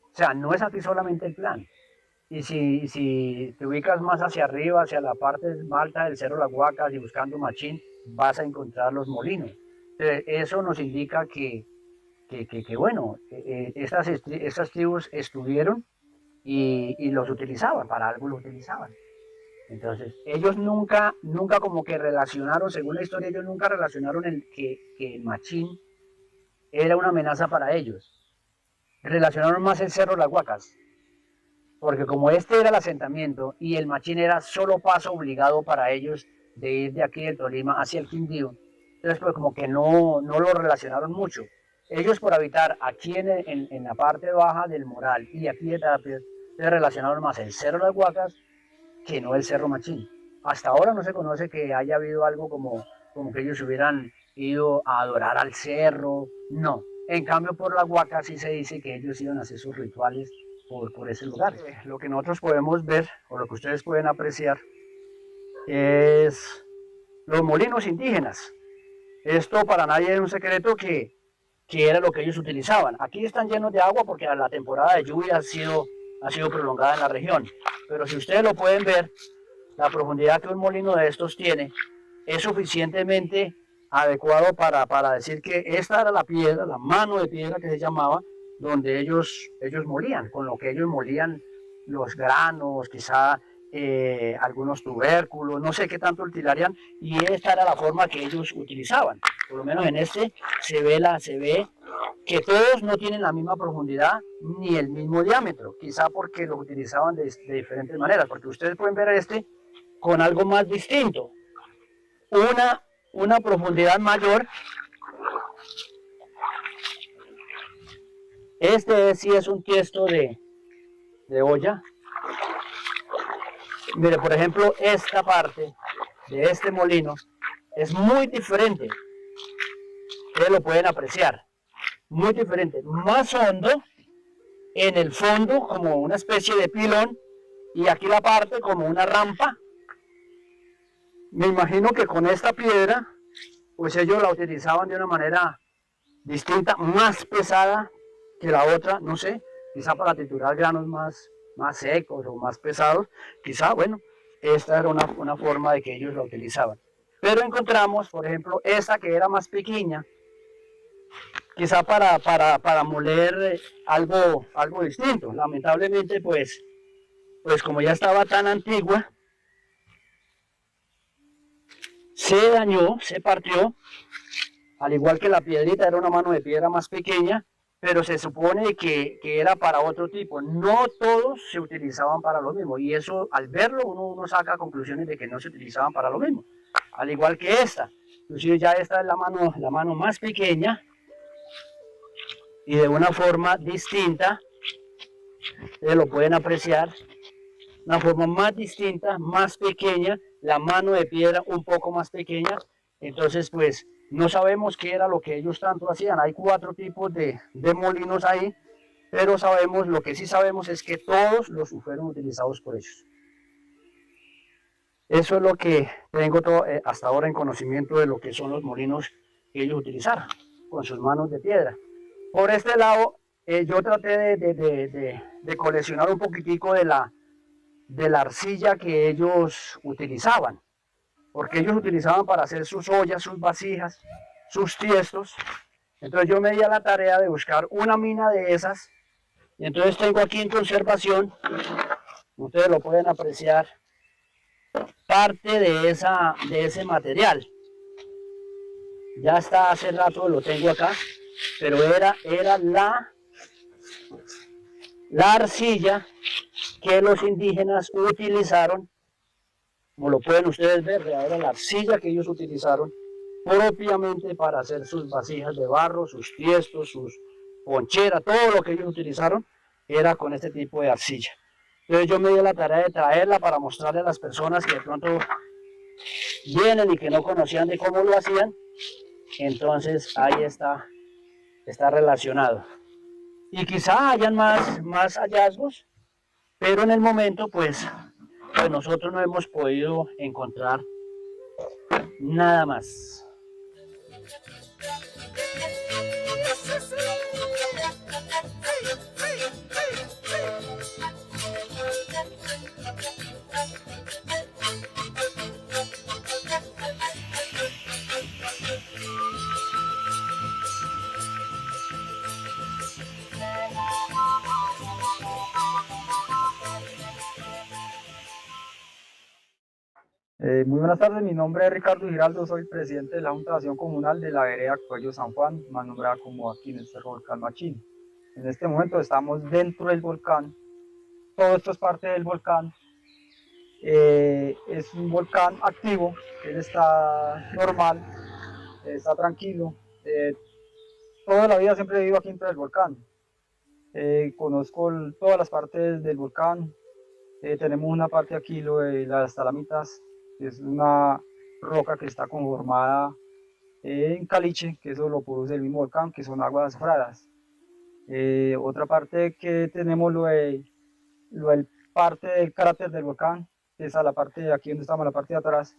O sea, no es aquí solamente el plan. Y si te ubicas más hacia arriba, hacia la parte más alta del Cerro Las Huacas y buscando Machín, vas a encontrar los molinos. Entonces, eso nos indica que bueno, estas tribus estuvieron y los utilizaban, para algo los utilizaban. Entonces, ellos nunca como que relacionaron, según la historia, ellos nunca relacionaron que el Machín era una amenaza para ellos. Relacionaron más el Cerro Las Huacas, porque como este era el asentamiento y el Machín era solo paso obligado para ellos de ir de aquí del Tolima hacia el Quindío, entonces pues como que no lo relacionaron mucho. Ellos por habitar aquí en la parte baja del Moral y aquí de Tapia, se relacionaron más el Cerro Las Huacas que no el Cerro Machín. Hasta ahora no se conoce que haya habido algo como que ellos hubieran ido a adorar al cerro, no. En cambio por Las Huacas sí se dice que ellos iban a hacer sus rituales por ese lugar. Lo que nosotros podemos ver, o lo que ustedes pueden apreciar, es los molinos indígenas. Esto para nadie es un secreto que era lo que ellos utilizaban. Aquí están llenos de agua porque la temporada de lluvia ha sido prolongada en la región. Pero si ustedes lo pueden ver, la profundidad que un molino de estos tiene es suficientemente adecuado para decir que esta era la piedra, la mano de piedra que se llamaba, donde ellos molían, con lo que ellos molían los granos, quizá algunos tubérculos, no sé qué tanto utilizarían, y esta era la forma que ellos utilizaban. Por lo menos en este se ve que todos no tienen la misma profundidad ni el mismo diámetro, quizá porque lo utilizaban de diferentes maneras, porque ustedes pueden ver este con algo más distinto, una profundidad mayor. Este sí es un tiesto de olla. Mire, por ejemplo, esta parte de este molino es muy diferente. Ustedes lo pueden apreciar. Muy diferente. Más hondo, en el fondo como una especie de pilón y aquí la parte como una rampa. Me imagino que con esta piedra, pues ellos la utilizaban de una manera distinta, más pesada que la otra, no sé, quizá para triturar granos más secos o más pesados, quizá, bueno, esta era una forma de que ellos la utilizaban. Pero encontramos, por ejemplo, esta que era más pequeña, quizá para moler algo distinto. Lamentablemente, pues como ya estaba tan antigua, se dañó, se partió, al igual que la piedrita, era una mano de piedra más pequeña, pero se supone que era para otro tipo. No todos se utilizaban para lo mismo, y eso al verlo uno saca conclusiones de que no se utilizaban para lo mismo, al igual que esta. Inclusive ya esta es la mano más pequeña y de una forma distinta, ustedes lo pueden apreciar, una forma más distinta, más pequeña, la mano de piedra un poco más pequeña. Entonces pues no sabemos qué era lo que ellos tanto hacían. Hay 4 tipos de molinos ahí, pero lo que sí sabemos es que todos los fueron utilizados por ellos. Eso es lo que tengo hasta ahora en conocimiento de lo que son los molinos que ellos utilizaron con sus manos de piedra. Por este lado, yo traté de coleccionar un poquitico de la arcilla que ellos utilizaban, porque ellos utilizaban para hacer sus ollas, sus vasijas, sus tiestos. Entonces yo me di a la tarea de buscar una mina de esas, y entonces tengo aquí en conservación, ustedes lo pueden apreciar, parte de ese material. Ya está, hace rato lo tengo acá, pero era la arcilla que los indígenas utilizaron, como lo pueden ustedes ver, era la arcilla que ellos utilizaron propiamente para hacer sus vasijas de barro, sus tiestos, sus poncheras, todo lo que ellos utilizaron era con este tipo de arcilla. Entonces yo me di la tarea de traerla para mostrarle a las personas que de pronto vienen y que no conocían de cómo lo hacían. Entonces ahí está relacionado. Y quizá hayan más hallazgos, pero en el momento pues nosotros no hemos podido encontrar nada más.
Muy buenas tardes, mi nombre es Ricardo Giraldo, soy presidente de la Junta de Acción Comunal de la vereda Cuello San Juan, más nombrada como aquí en el Cerro Volcán Machín. En este momento estamos dentro del volcán, todo esto es parte del volcán, es un volcán activo, él está normal, está tranquilo, toda la vida siempre he vivido aquí dentro del volcán, conozco todas las partes del volcán, tenemos una parte aquí, lo de las estalamitas, es una roca que está conformada en caliche, que eso lo produce el mismo volcán, que son aguas fradas. Otra parte que tenemos parte del cráter del volcán, que es a la parte de aquí donde estamos, la parte de atrás,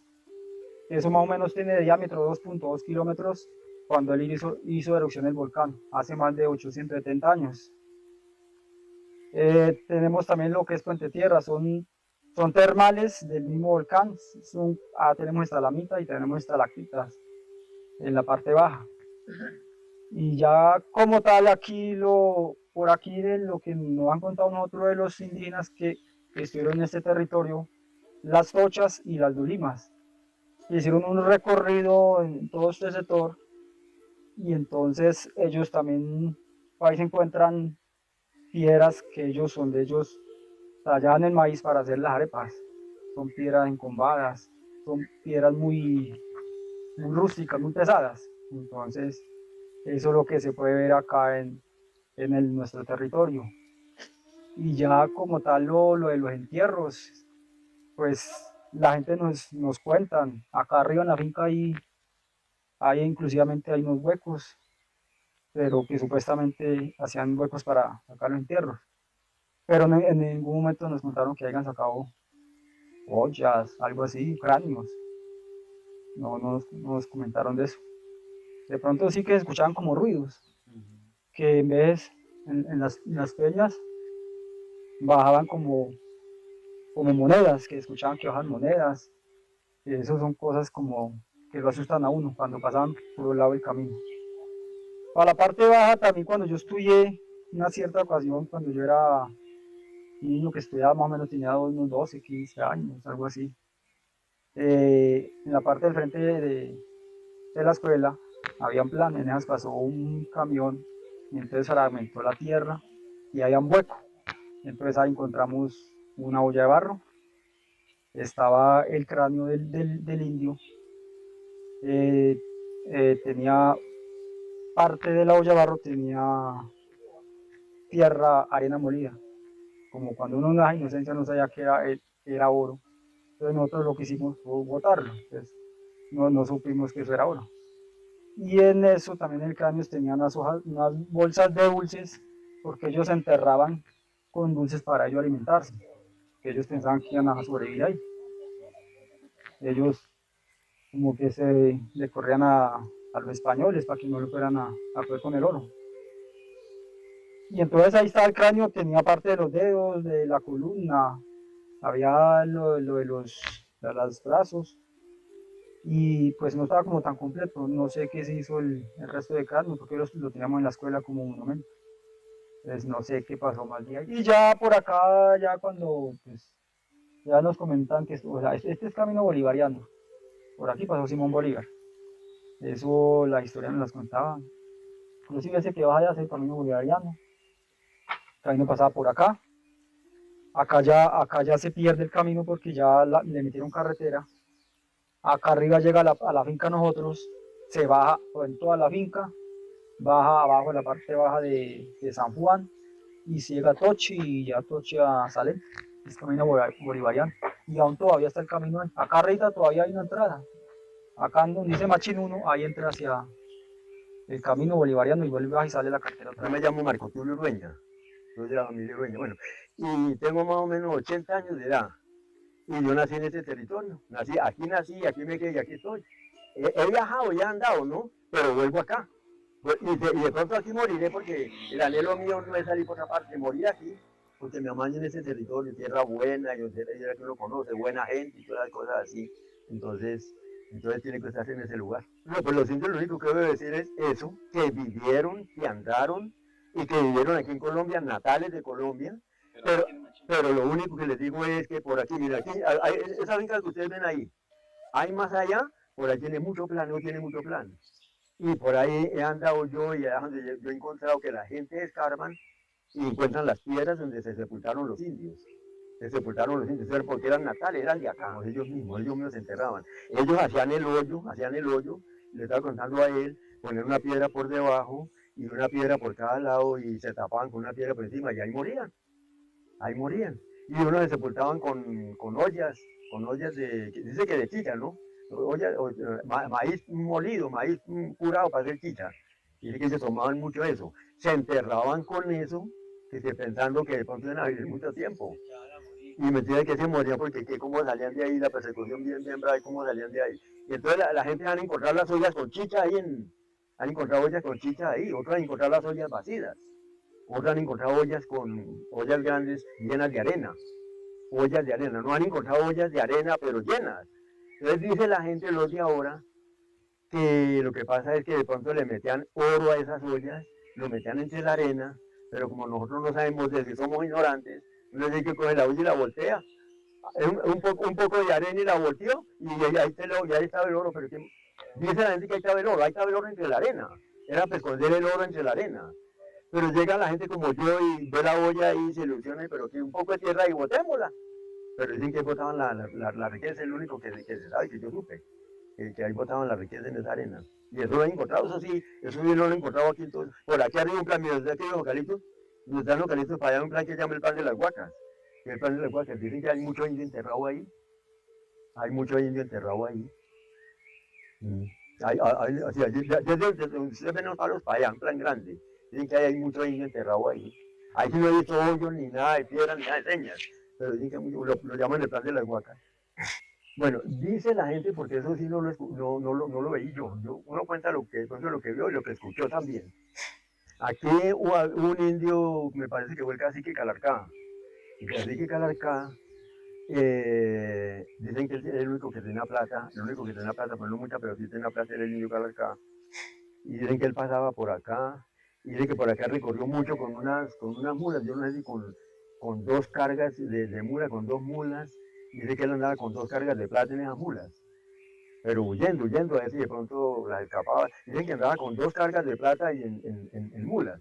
Eso más o menos tiene de diámetro 2.2 kilómetros cuando él hizo erupción el volcán, hace más de 870 años. Tenemos también lo que es Puente Tierra, son termales del mismo volcán, tenemos estalamitas y tenemos estalactitas en la parte baja. Y ya como tal por aquí de lo que nos han contado nosotros de los indígenas que estuvieron en este territorio, las Tochas y las Dulimas. Hicieron un recorrido en todo este sector y entonces ellos también ahí se encuentran piedras que ellos tallaban el maíz para hacer las arepas. Son piedras encombadas, son piedras muy rústicas, muy pesadas. Entonces eso es lo que se puede ver acá en nuestro territorio. Y ya como tal lo de los entierros, pues la gente nos cuentan, acá arriba en la finca hay inclusivamente hay unos huecos, pero que supuestamente hacían huecos para sacar los entierros. Pero en ningún momento nos contaron que hayan sacado ollas, algo así, cráneos. No nos comentaron de eso. De pronto sí que escuchaban como ruidos, que en vez en las peñas bajaban como monedas, que escuchaban que bajan monedas. Y eso son cosas como que lo asustan a uno cuando pasaban por el lado del camino. Para la parte baja también cuando yo estudié una cierta ocasión, cuando yo era niño que estudiaba más o menos tenía unos 12, 15 años, algo así. En la parte del frente de la escuela había un plan, en esas pasó un camión y entonces fragmentó la tierra y había un hueco. Entonces ahí encontramos una olla de barro, estaba el cráneo del indio, tenía parte de la olla de barro, tenía tierra, arena molida, como cuando uno en la inocencia no sabía que era oro. Entonces nosotros lo que hicimos fue botarlo, entonces no supimos que eso era oro. Y en eso también el cráneo tenía unas bolsas de dulces, porque ellos se enterraban con dulces para ellos alimentarse. Ellos pensaban que iban a sobrevivir ahí. Ellos como que le corrían a los españoles para que no lo fueran a coger con el oro. Y entonces ahí estaba el cráneo, tenía parte de los dedos, de la columna, había lo de los brazos, y pues no estaba como tan completo. No sé qué se hizo el resto de cráneo, porque lo teníamos en la escuela como monumento. Entonces no sé qué pasó más de ahí. Y ya por acá, ya cuando pues, ya nos comentan que o sea, este es camino bolivariano. Por aquí pasó Simón Bolívar. Eso la historia nos las contaba. Inclusive ese que vaya a ser camino bolivariano. El camino pasaba por acá. Acá ya se pierde el camino porque ya le metieron carretera. Acá arriba llega a la finca nosotros, se baja en toda la finca, baja abajo en la parte baja de San Juan y se llega a Tochi y ya Tochi a Salem. Es camino bolivariano. Y aún todavía está el camino. Acá arriba todavía hay una entrada. Acá donde dice Machín 1, ahí entra hacia el camino bolivariano y vuelve y sale la carretera.
Yo me llamo Marco Tulio Urueña, soy de la familia Urueña, bueno, y tengo más o menos 80 años de edad. Y yo nací en este territorio, nací, aquí me quedé y aquí estoy. He viajado y he andado, ¿no? Pero vuelvo acá. Y de pronto aquí moriré porque el anhelo mío no es salir por otra parte, morir aquí, porque me amaño en este territorio, tierra buena, y tierra que uno conoce, buena gente y todas las cosas así. Entonces tiene que estar en ese lugar. No, pues los indios lo único que debo decir es eso, que vivieron, que andaron y que vivieron aquí en Colombia, natales de Colombia, pero lo único que les digo es que por aquí, mira, aquí, esa finca que ustedes ven ahí, hay más allá, por ahí tiene mucho plan, no tiene mucho plan. Y por ahí he andado yo y donde yo he encontrado que la gente escarban y encuentran las piedras donde se sepultaron los indios. Se sepultaron los indios, porque eran natales, eran de acá, ellos mismos se enterraban. Ellos hacían el hoyo, le estaba contando a él, poner una piedra por debajo y una piedra por cada lado y se tapaban con una piedra por encima y ahí morían. Y unos se sepultaban con ollas dice que de chicha, ¿no? Maíz molido, maíz curado para hacer chicha. Dice que se tomaban mucho eso. Se enterraban con eso, pensando que de pronto iban a vivir mucho tiempo. Y mentira que se morían porque cómo salían de ahí, la persecución bien brava, cómo salían de ahí. Y entonces la gente han encontrado las ollas con chicha ahí han encontrado ollas con chicha ahí, otros han encontrado las ollas vacías, otros han encontrado ollas con ollas grandes llenas de arena, ollas de arena, no han encontrado ollas de arena pero llenas. Entonces dice la gente, los de ahora, que lo que pasa es que de pronto le metían oro a esas ollas, lo metían entre la arena, pero como nosotros no sabemos de si somos ignorantes, uno dice que coge la olla y la voltea, un poco de arena y la volteó, y ahí estaba el oro, pero dice la gente que ahí estaba el oro entre la arena, era para esconder el oro entre la arena. Pero llega la gente como yo y ve la olla y se ilusiona, pero que un poco de tierra y botémosla. Pero dicen que botaban la riqueza, es lo único que se sabe, que yo supe, que ahí botaban la riqueza en esa arena. Y eso lo he encontrado, eso sí no lo he encontrado aquí. Entonces, por aquí arriba un plan, mira, desde aquí los eucaliptos, nos dan eucaliptos para allá un plan que se llama el plan de las huacas. Que el plan de las huacas, dicen que hay mucho indio enterrado ahí. Hay mucho indio enterrado ahí. Desde donde se ven los palos para allá, un plan grande. Dicen que hay mucho indio enterrado ahí. Ahí sí no he visto hoyos, ni nada de piedra, ni nada de señas. Pero dicen que lo llaman el plan de las huacas. Bueno, dice la gente, porque eso sí no lo veí yo. Uno cuenta lo que vio y lo que escuchó también. Aquí hubo un indio, me parece que fue el cacique Calarcá. El cacique Calarcá, dicen que él era el único que tenía plata, pues no mucha, pero sí tenía plata, era el indio Calarcá. Y dicen que él pasaba por acá, y dicen que por acá recorrió mucho con unas mulas, yo no sé si con dos cargas de mula, con dos mulas, y dice que él andaba con dos cargas de plata en esas mulas, pero huyendo, a ver si de pronto las escapaba. Dicen que andaba con dos cargas de plata y en mulas.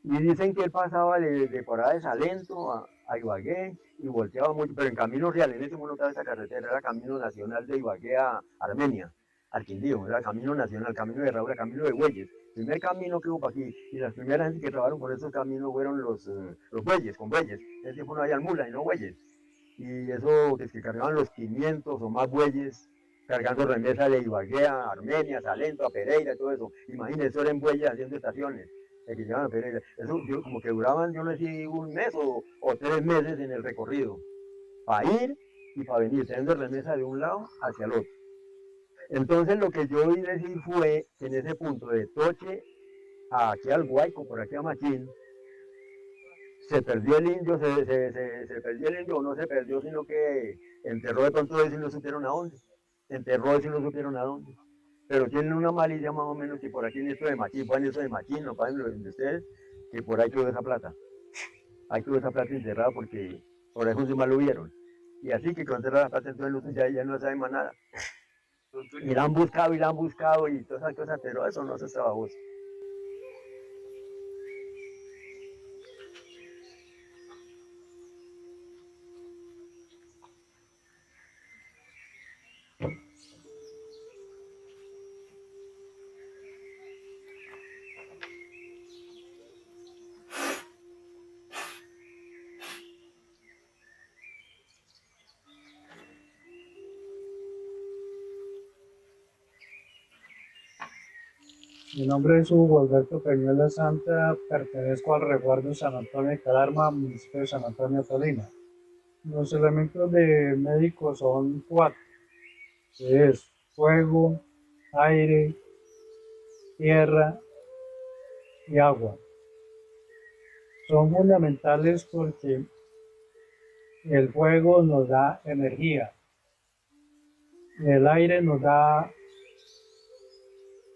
Y dicen que él pasaba de por ahí de Salento a Ibagué y volteaba mucho, pero en camino real, en ese momento esa carretera era camino nacional de Ibagué a Armenia, al Quindío, era camino nacional, camino de Raura, camino de Bueyes. El primer camino que hubo para aquí, y las primeras gente que trabajaron por esos caminos fueron los bueyes, con bueyes. En ese tiempo no había mulas y no bueyes. Y eso, que cargaban los 500 o más bueyes, cargando remesas de Ibagué a Armenia, Salento, a Pereira, todo eso. Imagínense, eso era en bueyes haciendo estaciones. Que llegaban a Pereira. Eso como que duraban, yo no sé si un mes o 3 meses en el recorrido, para ir y para venir, teniendo remesa de un lado hacia el otro. Entonces lo que yo oí decir fue que en ese punto de Toche aquí al Guayco, por aquí a Machín, se perdió el indio, se perdió el indio, o no se perdió, sino que enterró de pronto eso y no supieron a dónde. Enterró eso y no supieron a dónde. Pero tienen una malicia más o menos que por aquí en esto de Machín, pueden eso de Machín, no pueden lo de ustedes, que por ahí quedó esa plata. Ahí quedó esa plata enterrada porque por eso sí mal lo vieron. Y así que con enterrada la plata, entonces ya no saben más nada. Y la han buscado y todas esas cosas, pero eso no se trabajó.
Mi nombre es Hugo Alberto Peñuela Santa, pertenezco al resguardo San Antonio de Calarma, municipio de San Antonio Tolima. Los elementos de médicos son 4, que es fuego, aire, tierra y agua. Son fundamentales porque el fuego nos da energía, el aire nos da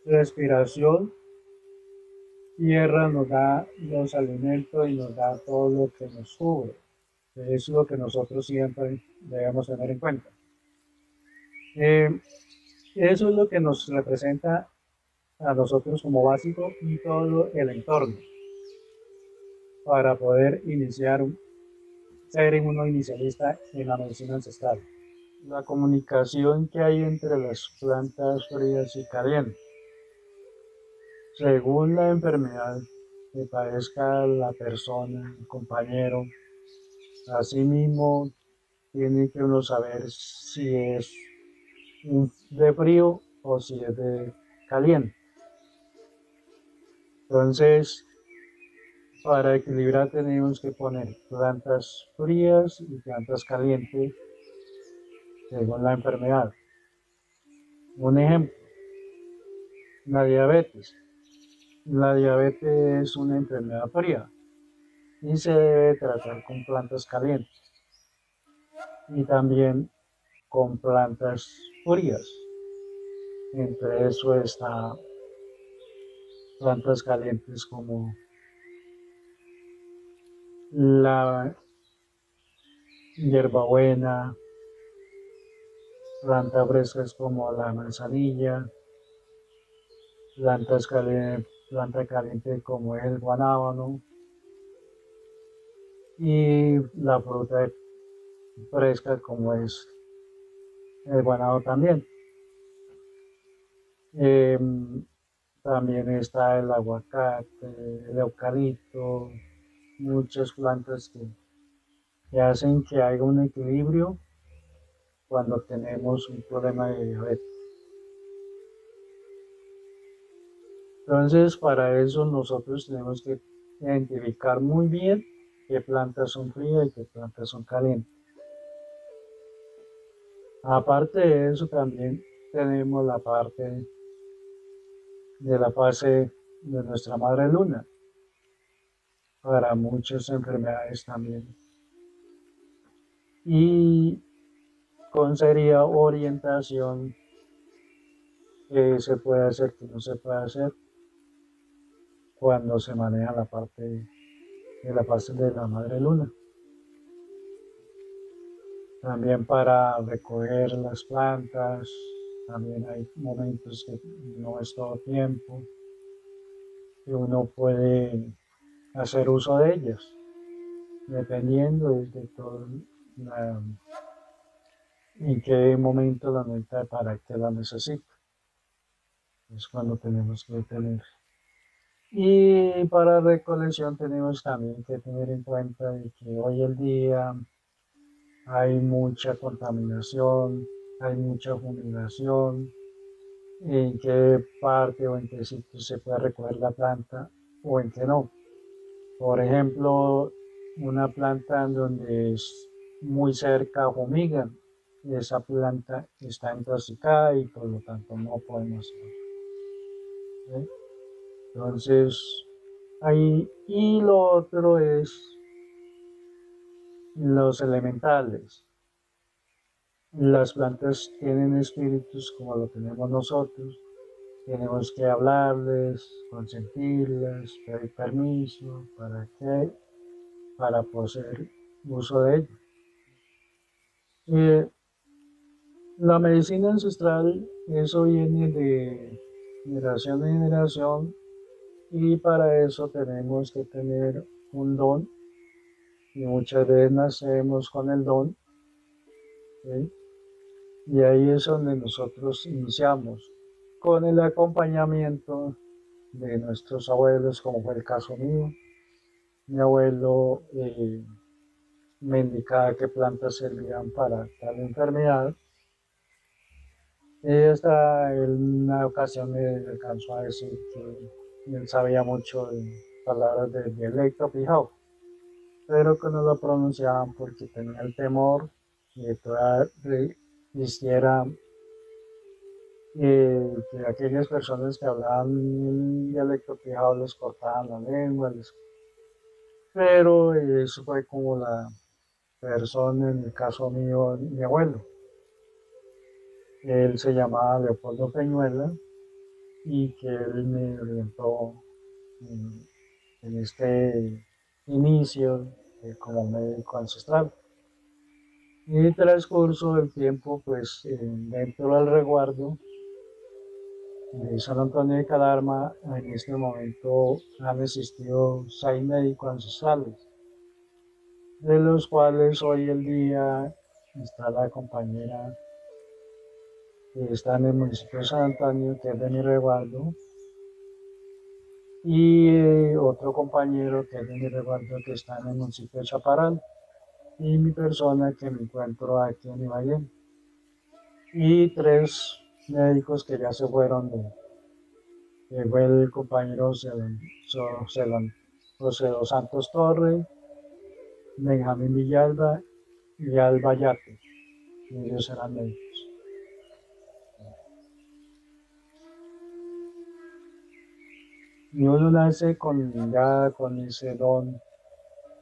respiración, tierra nos da los alimentos y nos da todo lo que nos cubre. Eso es lo que nosotros siempre debemos tener en cuenta. Eso es lo que nos representa a nosotros como básico y todo el entorno para poder ser uno inicialista en la medicina ancestral. La comunicación que hay entre las plantas frías y calientes. Según la enfermedad que padezca la persona, el compañero, asimismo tiene que uno saber si es de frío o si es de caliente. Entonces, para equilibrar tenemos que poner plantas frías y plantas calientes según la enfermedad. Un ejemplo, la diabetes. La diabetes es una enfermedad fría y se debe tratar con plantas calientes y también con plantas frías. Entre eso está plantas calientes como la hierbabuena, plantas frescas como la manzanilla, planta caliente como el guanábano y la fruta fresca como es el guanábano también. También está el aguacate, el eucalipto, muchas plantas que hacen que haya un equilibrio cuando tenemos un problema de diabetes. Entonces, para eso nosotros tenemos que identificar muy bien qué plantas son frías y qué plantas son calientes. Aparte de eso, también tenemos la parte de la fase de nuestra madre luna, para muchas enfermedades también. Y con seria orientación que se puede hacer, que no se puede hacer, cuando se maneja la parte de la fase de la madre luna. También para recoger las plantas, también hay momentos que no es todo tiempo, que uno puede hacer uso de ellas, dependiendo de todo en qué momento la necesita, para qué la necesita. Es cuando tenemos que tener. Y para recolección tenemos también que tener en cuenta de que hoy en día hay mucha contaminación, hay mucha fumigación, en qué parte o en qué sitio se puede recoger la planta o en qué no. Por ejemplo, una planta en donde es muy cerca fumigan, esa planta está intoxicada y por lo tanto no podemos hacerlo. ¿Sí? Entonces, ahí, y lo otro es los elementales. Las plantas tienen espíritus como lo tenemos nosotros. Tenemos que hablarles, consentirlas, pedir permiso, ¿para qué? Para poder uso de ello. La medicina ancestral, eso viene de generación en generación y para eso tenemos que tener un don y muchas veces nacemos con el don, ¿sí? Y ahí es donde nosotros iniciamos con el acompañamiento de nuestros abuelos, como fue el caso mío. Mi abuelo me indicaba qué plantas servían para tal enfermedad. Y hasta en una ocasión me alcanzó a decir que él sabía mucho de palabras del dialecto fijado, pero que no lo pronunciaban porque tenía el temor de que todavía existiera que aquellas personas que hablaban el dialecto fijado les cortaban la lengua, pero eso fue como la persona, en el caso mío, mi abuelo. Él se llamaba Leopoldo Peñuela y que él me orientó en este inicio como médico ancestral. Y transcurso del tiempo, pues dentro del resguardo de San Antonio de Calarma, en este momento han existido 6 médicos ancestrales, de los cuales hoy en día está la compañera que está en el municipio de San Antonio, que es de mi resguardo, y otro compañero que es de mi resguardo que está en el municipio de Chaparral, y mi persona que me encuentro aquí en Ibagué, y 3 médicos que ya se fueron, que fue el compañero José dos Santos Torre, Benjamín Villalba y Alba Yate, y ellos eran médicos. y uno nace ya con ese don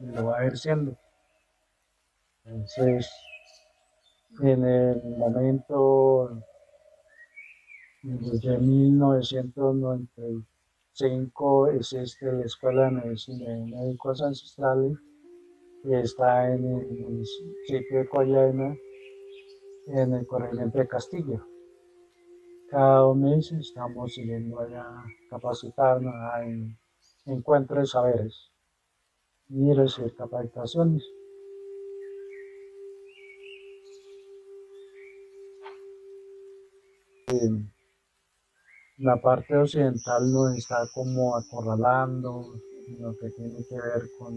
y lo va ejerciendo. Entonces, en el momento desde 1995 existe la Escuela de Medicina de Médicos Ancestrales que está en el municipio de Coyaina, en el corregimiento de Castillo. Cada 2 meses estamos siguiendo allá a capacitarnos en encuentros de saberes y recibir capacitaciones. La parte occidental nos está como acorralando en lo que tiene que ver con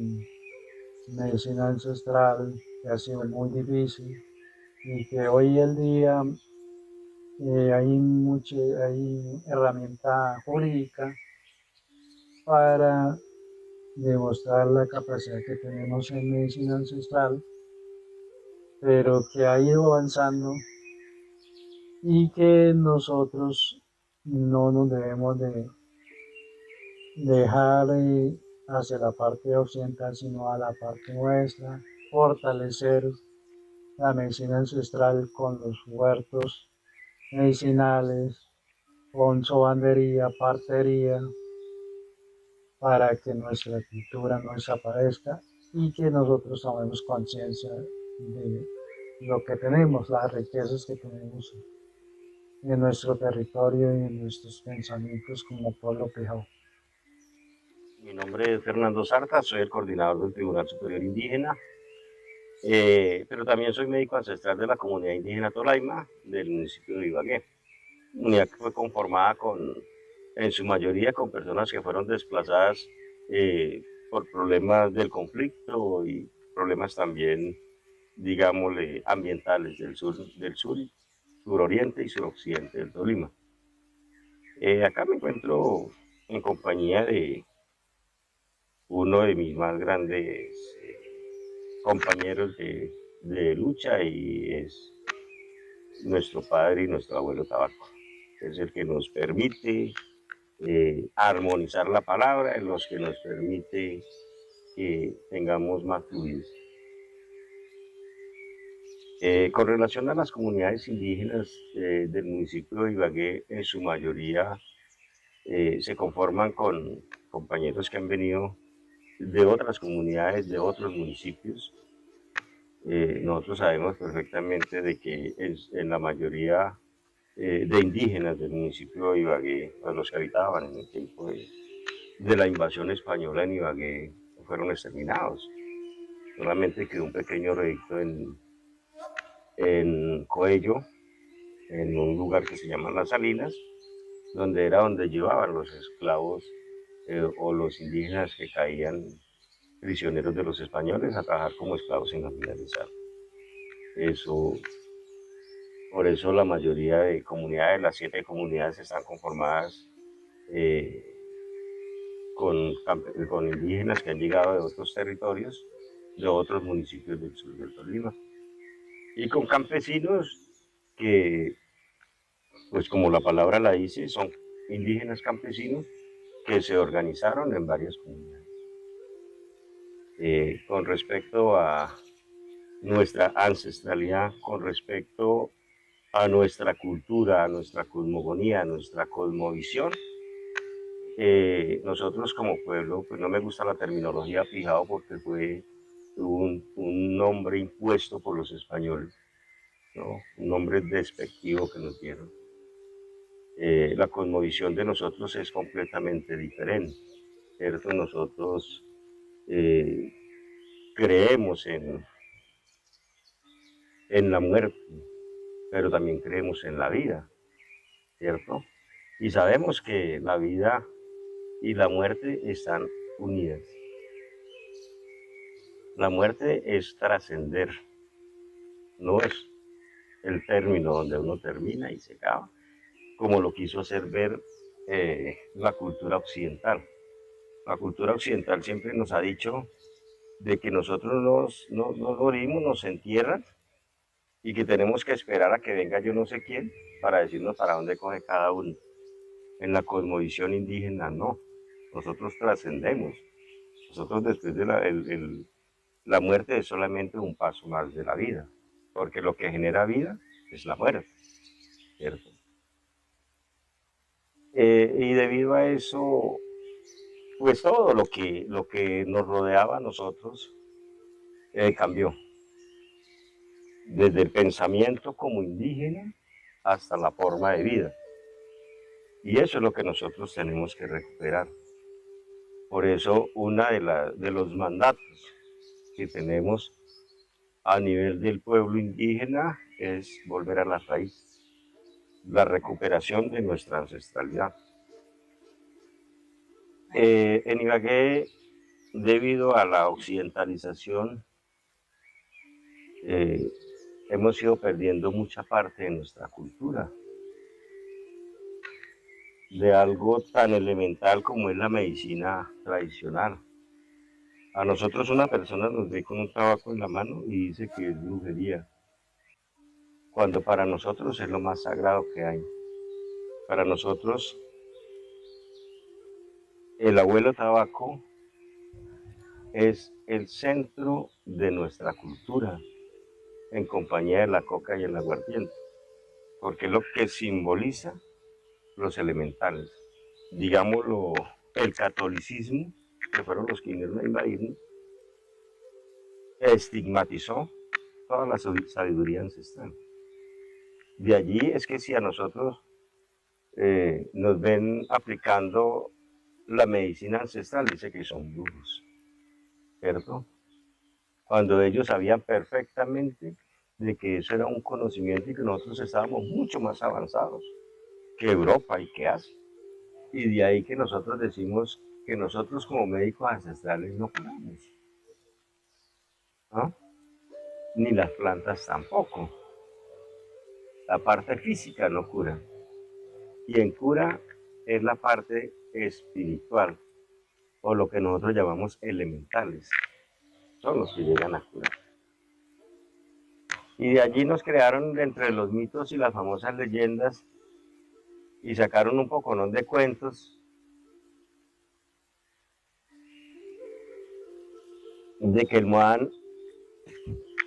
medicina ancestral, que ha sido muy difícil y que hoy en día hay herramienta jurídica para demostrar la capacidad que tenemos en medicina ancestral, pero que ha ido avanzando y que nosotros no nos debemos de dejar hacia la parte occidental, sino a la parte nuestra, fortalecer la medicina ancestral con los huertos medicinales, con sobandería, partería, para que nuestra cultura no desaparezca y que nosotros tomemos conciencia de lo que tenemos, las riquezas que tenemos en nuestro territorio y en nuestros pensamientos como pueblo pijao.
Mi nombre es Fernando Sarta, soy el coordinador del Tribunal Superior Indígena, pero también soy médico ancestral de la comunidad indígena Tolaima del municipio de Ibagué. Comunidad que fue conformada en su mayoría con personas que fueron desplazadas por problemas del conflicto y problemas también, digámosle, ambientales del suroriente y suroccidente del Tolima. Acá me encuentro en compañía de uno de mis más grandes compañeros de lucha y es nuestro padre y nuestro abuelo Tabaco. Es el que nos permite armonizar la palabra, es los que nos permite que tengamos más fluidez. Con relación a las comunidades indígenas del municipio de Ibagué, en su mayoría se conforman con compañeros que han venido de otras comunidades, de otros municipios. Nosotros sabemos perfectamente de que en la mayoría de indígenas del municipio de Ibagué, pues los que habitaban en el tiempo de la invasión española en Ibagué, fueron exterminados. Solamente quedó un pequeño reducto en Coello, en un lugar que se llama Las Salinas, donde llevaban los esclavos o los indígenas que caían prisioneros de los españoles a trabajar como esclavos en la mina de sal. Por eso la mayoría de comunidades, las 7 comunidades están conformadas con indígenas que han llegado de otros territorios, de otros municipios del sur del Tolima, y con campesinos que, pues como la palabra la dice, son indígenas campesinos que se organizaron en varias comunidades. Con respecto a nuestra ancestralidad, con respecto a nuestra cultura, a nuestra cosmogonía, a nuestra cosmovisión, nosotros como pueblo, pues no me gusta la terminología fijado porque fue un nombre impuesto por los españoles, ¿no? Un nombre despectivo que nos dieron. La cosmovisión de nosotros es completamente diferente, ¿cierto? Nosotros creemos en la muerte, pero también creemos en la vida, ¿cierto? Y sabemos que la vida y la muerte están unidas. La muerte es trascender, no es el término donde uno termina y se acaba, como lo quiso hacer ver la cultura occidental. La cultura occidental siempre nos ha dicho de que nosotros nos morimos, nos entierran y que tenemos que esperar a que venga yo no sé quién para decirnos para dónde coge cada uno. En la cosmovisión indígena no. nosotros trascendemos. Nosotros después de la muerte es solamente un paso más de la vida, porque lo que genera vida es la muerte, ¿cierto? Y debido a eso, pues todo lo que nos rodeaba a nosotros cambió, desde el pensamiento como indígena hasta la forma de vida. Y eso es lo que nosotros tenemos que recuperar. Por eso, de los mandatos que tenemos a nivel del pueblo indígena es volver a las raíces, la recuperación de nuestra ancestralidad. En Ibagué, debido a la occidentalización, hemos ido perdiendo mucha parte de nuestra cultura, de algo tan elemental como es la medicina tradicional. A nosotros una persona nos ve con un tabaco en la mano y dice que es brujería, cuando para nosotros es lo más sagrado que hay. Para nosotros, el abuelo tabaco es el centro de nuestra cultura, en compañía de la coca y el aguardiente, porque es lo que simboliza los elementales. Digámoslo, el catolicismo, que fueron los que vinieron a invadirnos, estigmatizó toda la sabiduría ancestral. De allí es que si a nosotros nos ven aplicando la medicina ancestral, dice que son brujos, ¿cierto? Cuando ellos sabían perfectamente de que eso era un conocimiento y que nosotros estábamos mucho más avanzados que Europa y que Asia. Y de ahí que nosotros decimos que nosotros como médicos ancestrales no curamos, ¿no? Ni las plantas tampoco. La parte física no cura. Y en cura es la parte espiritual, o lo que nosotros llamamos elementales. Son los que llegan a curar. Y de allí nos crearon entre los mitos y las famosas leyendas y sacaron un poconón de cuentos de que el Moán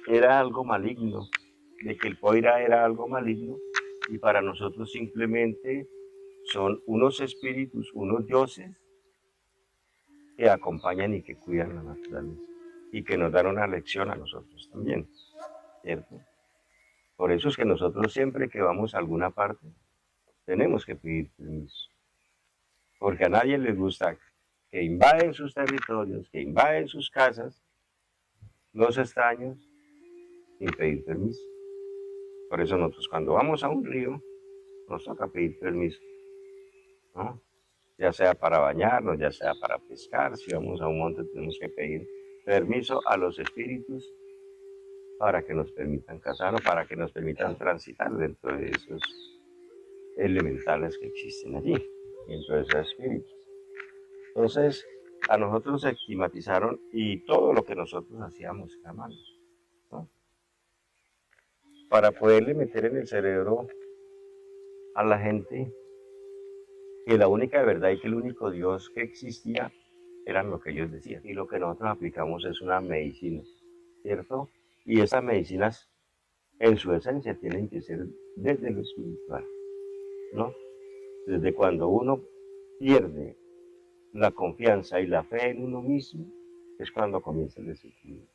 era algo maligno, de que el Poira era algo maligno, y para nosotros simplemente son unos espíritus, unos dioses que acompañan y que cuidan la naturaleza y que nos dan una lección a nosotros también, ¿cierto? Por eso es que nosotros siempre que vamos a alguna parte tenemos que pedir permiso, porque a nadie les gusta que invaden sus territorios, que invaden sus casas, los extraños, sin pedir permiso. Por eso nosotros cuando vamos a un río nos toca pedir permiso, ¿no? Ya sea para bañarnos, ya sea para pescar. Si vamos a un monte tenemos que pedir permiso a los espíritus para que nos permitan cazar o para que nos permitan transitar dentro de esos elementales que existen allí, dentro de esos espíritus. Entonces, a nosotros se estigmatizaron y todo lo que nosotros hacíamos era malo, ¿no? Para poderle meter en el cerebro a la gente que la única verdad y que el único Dios que existía eran lo que ellos decían. Y lo que nosotros aplicamos es una medicina, ¿cierto? Y esas medicinas, en su esencia, tienen que ser desde lo espiritual, ¿no? Desde cuando uno pierde la confianza y la fe en uno mismo, es cuando comienza el desequilibrio.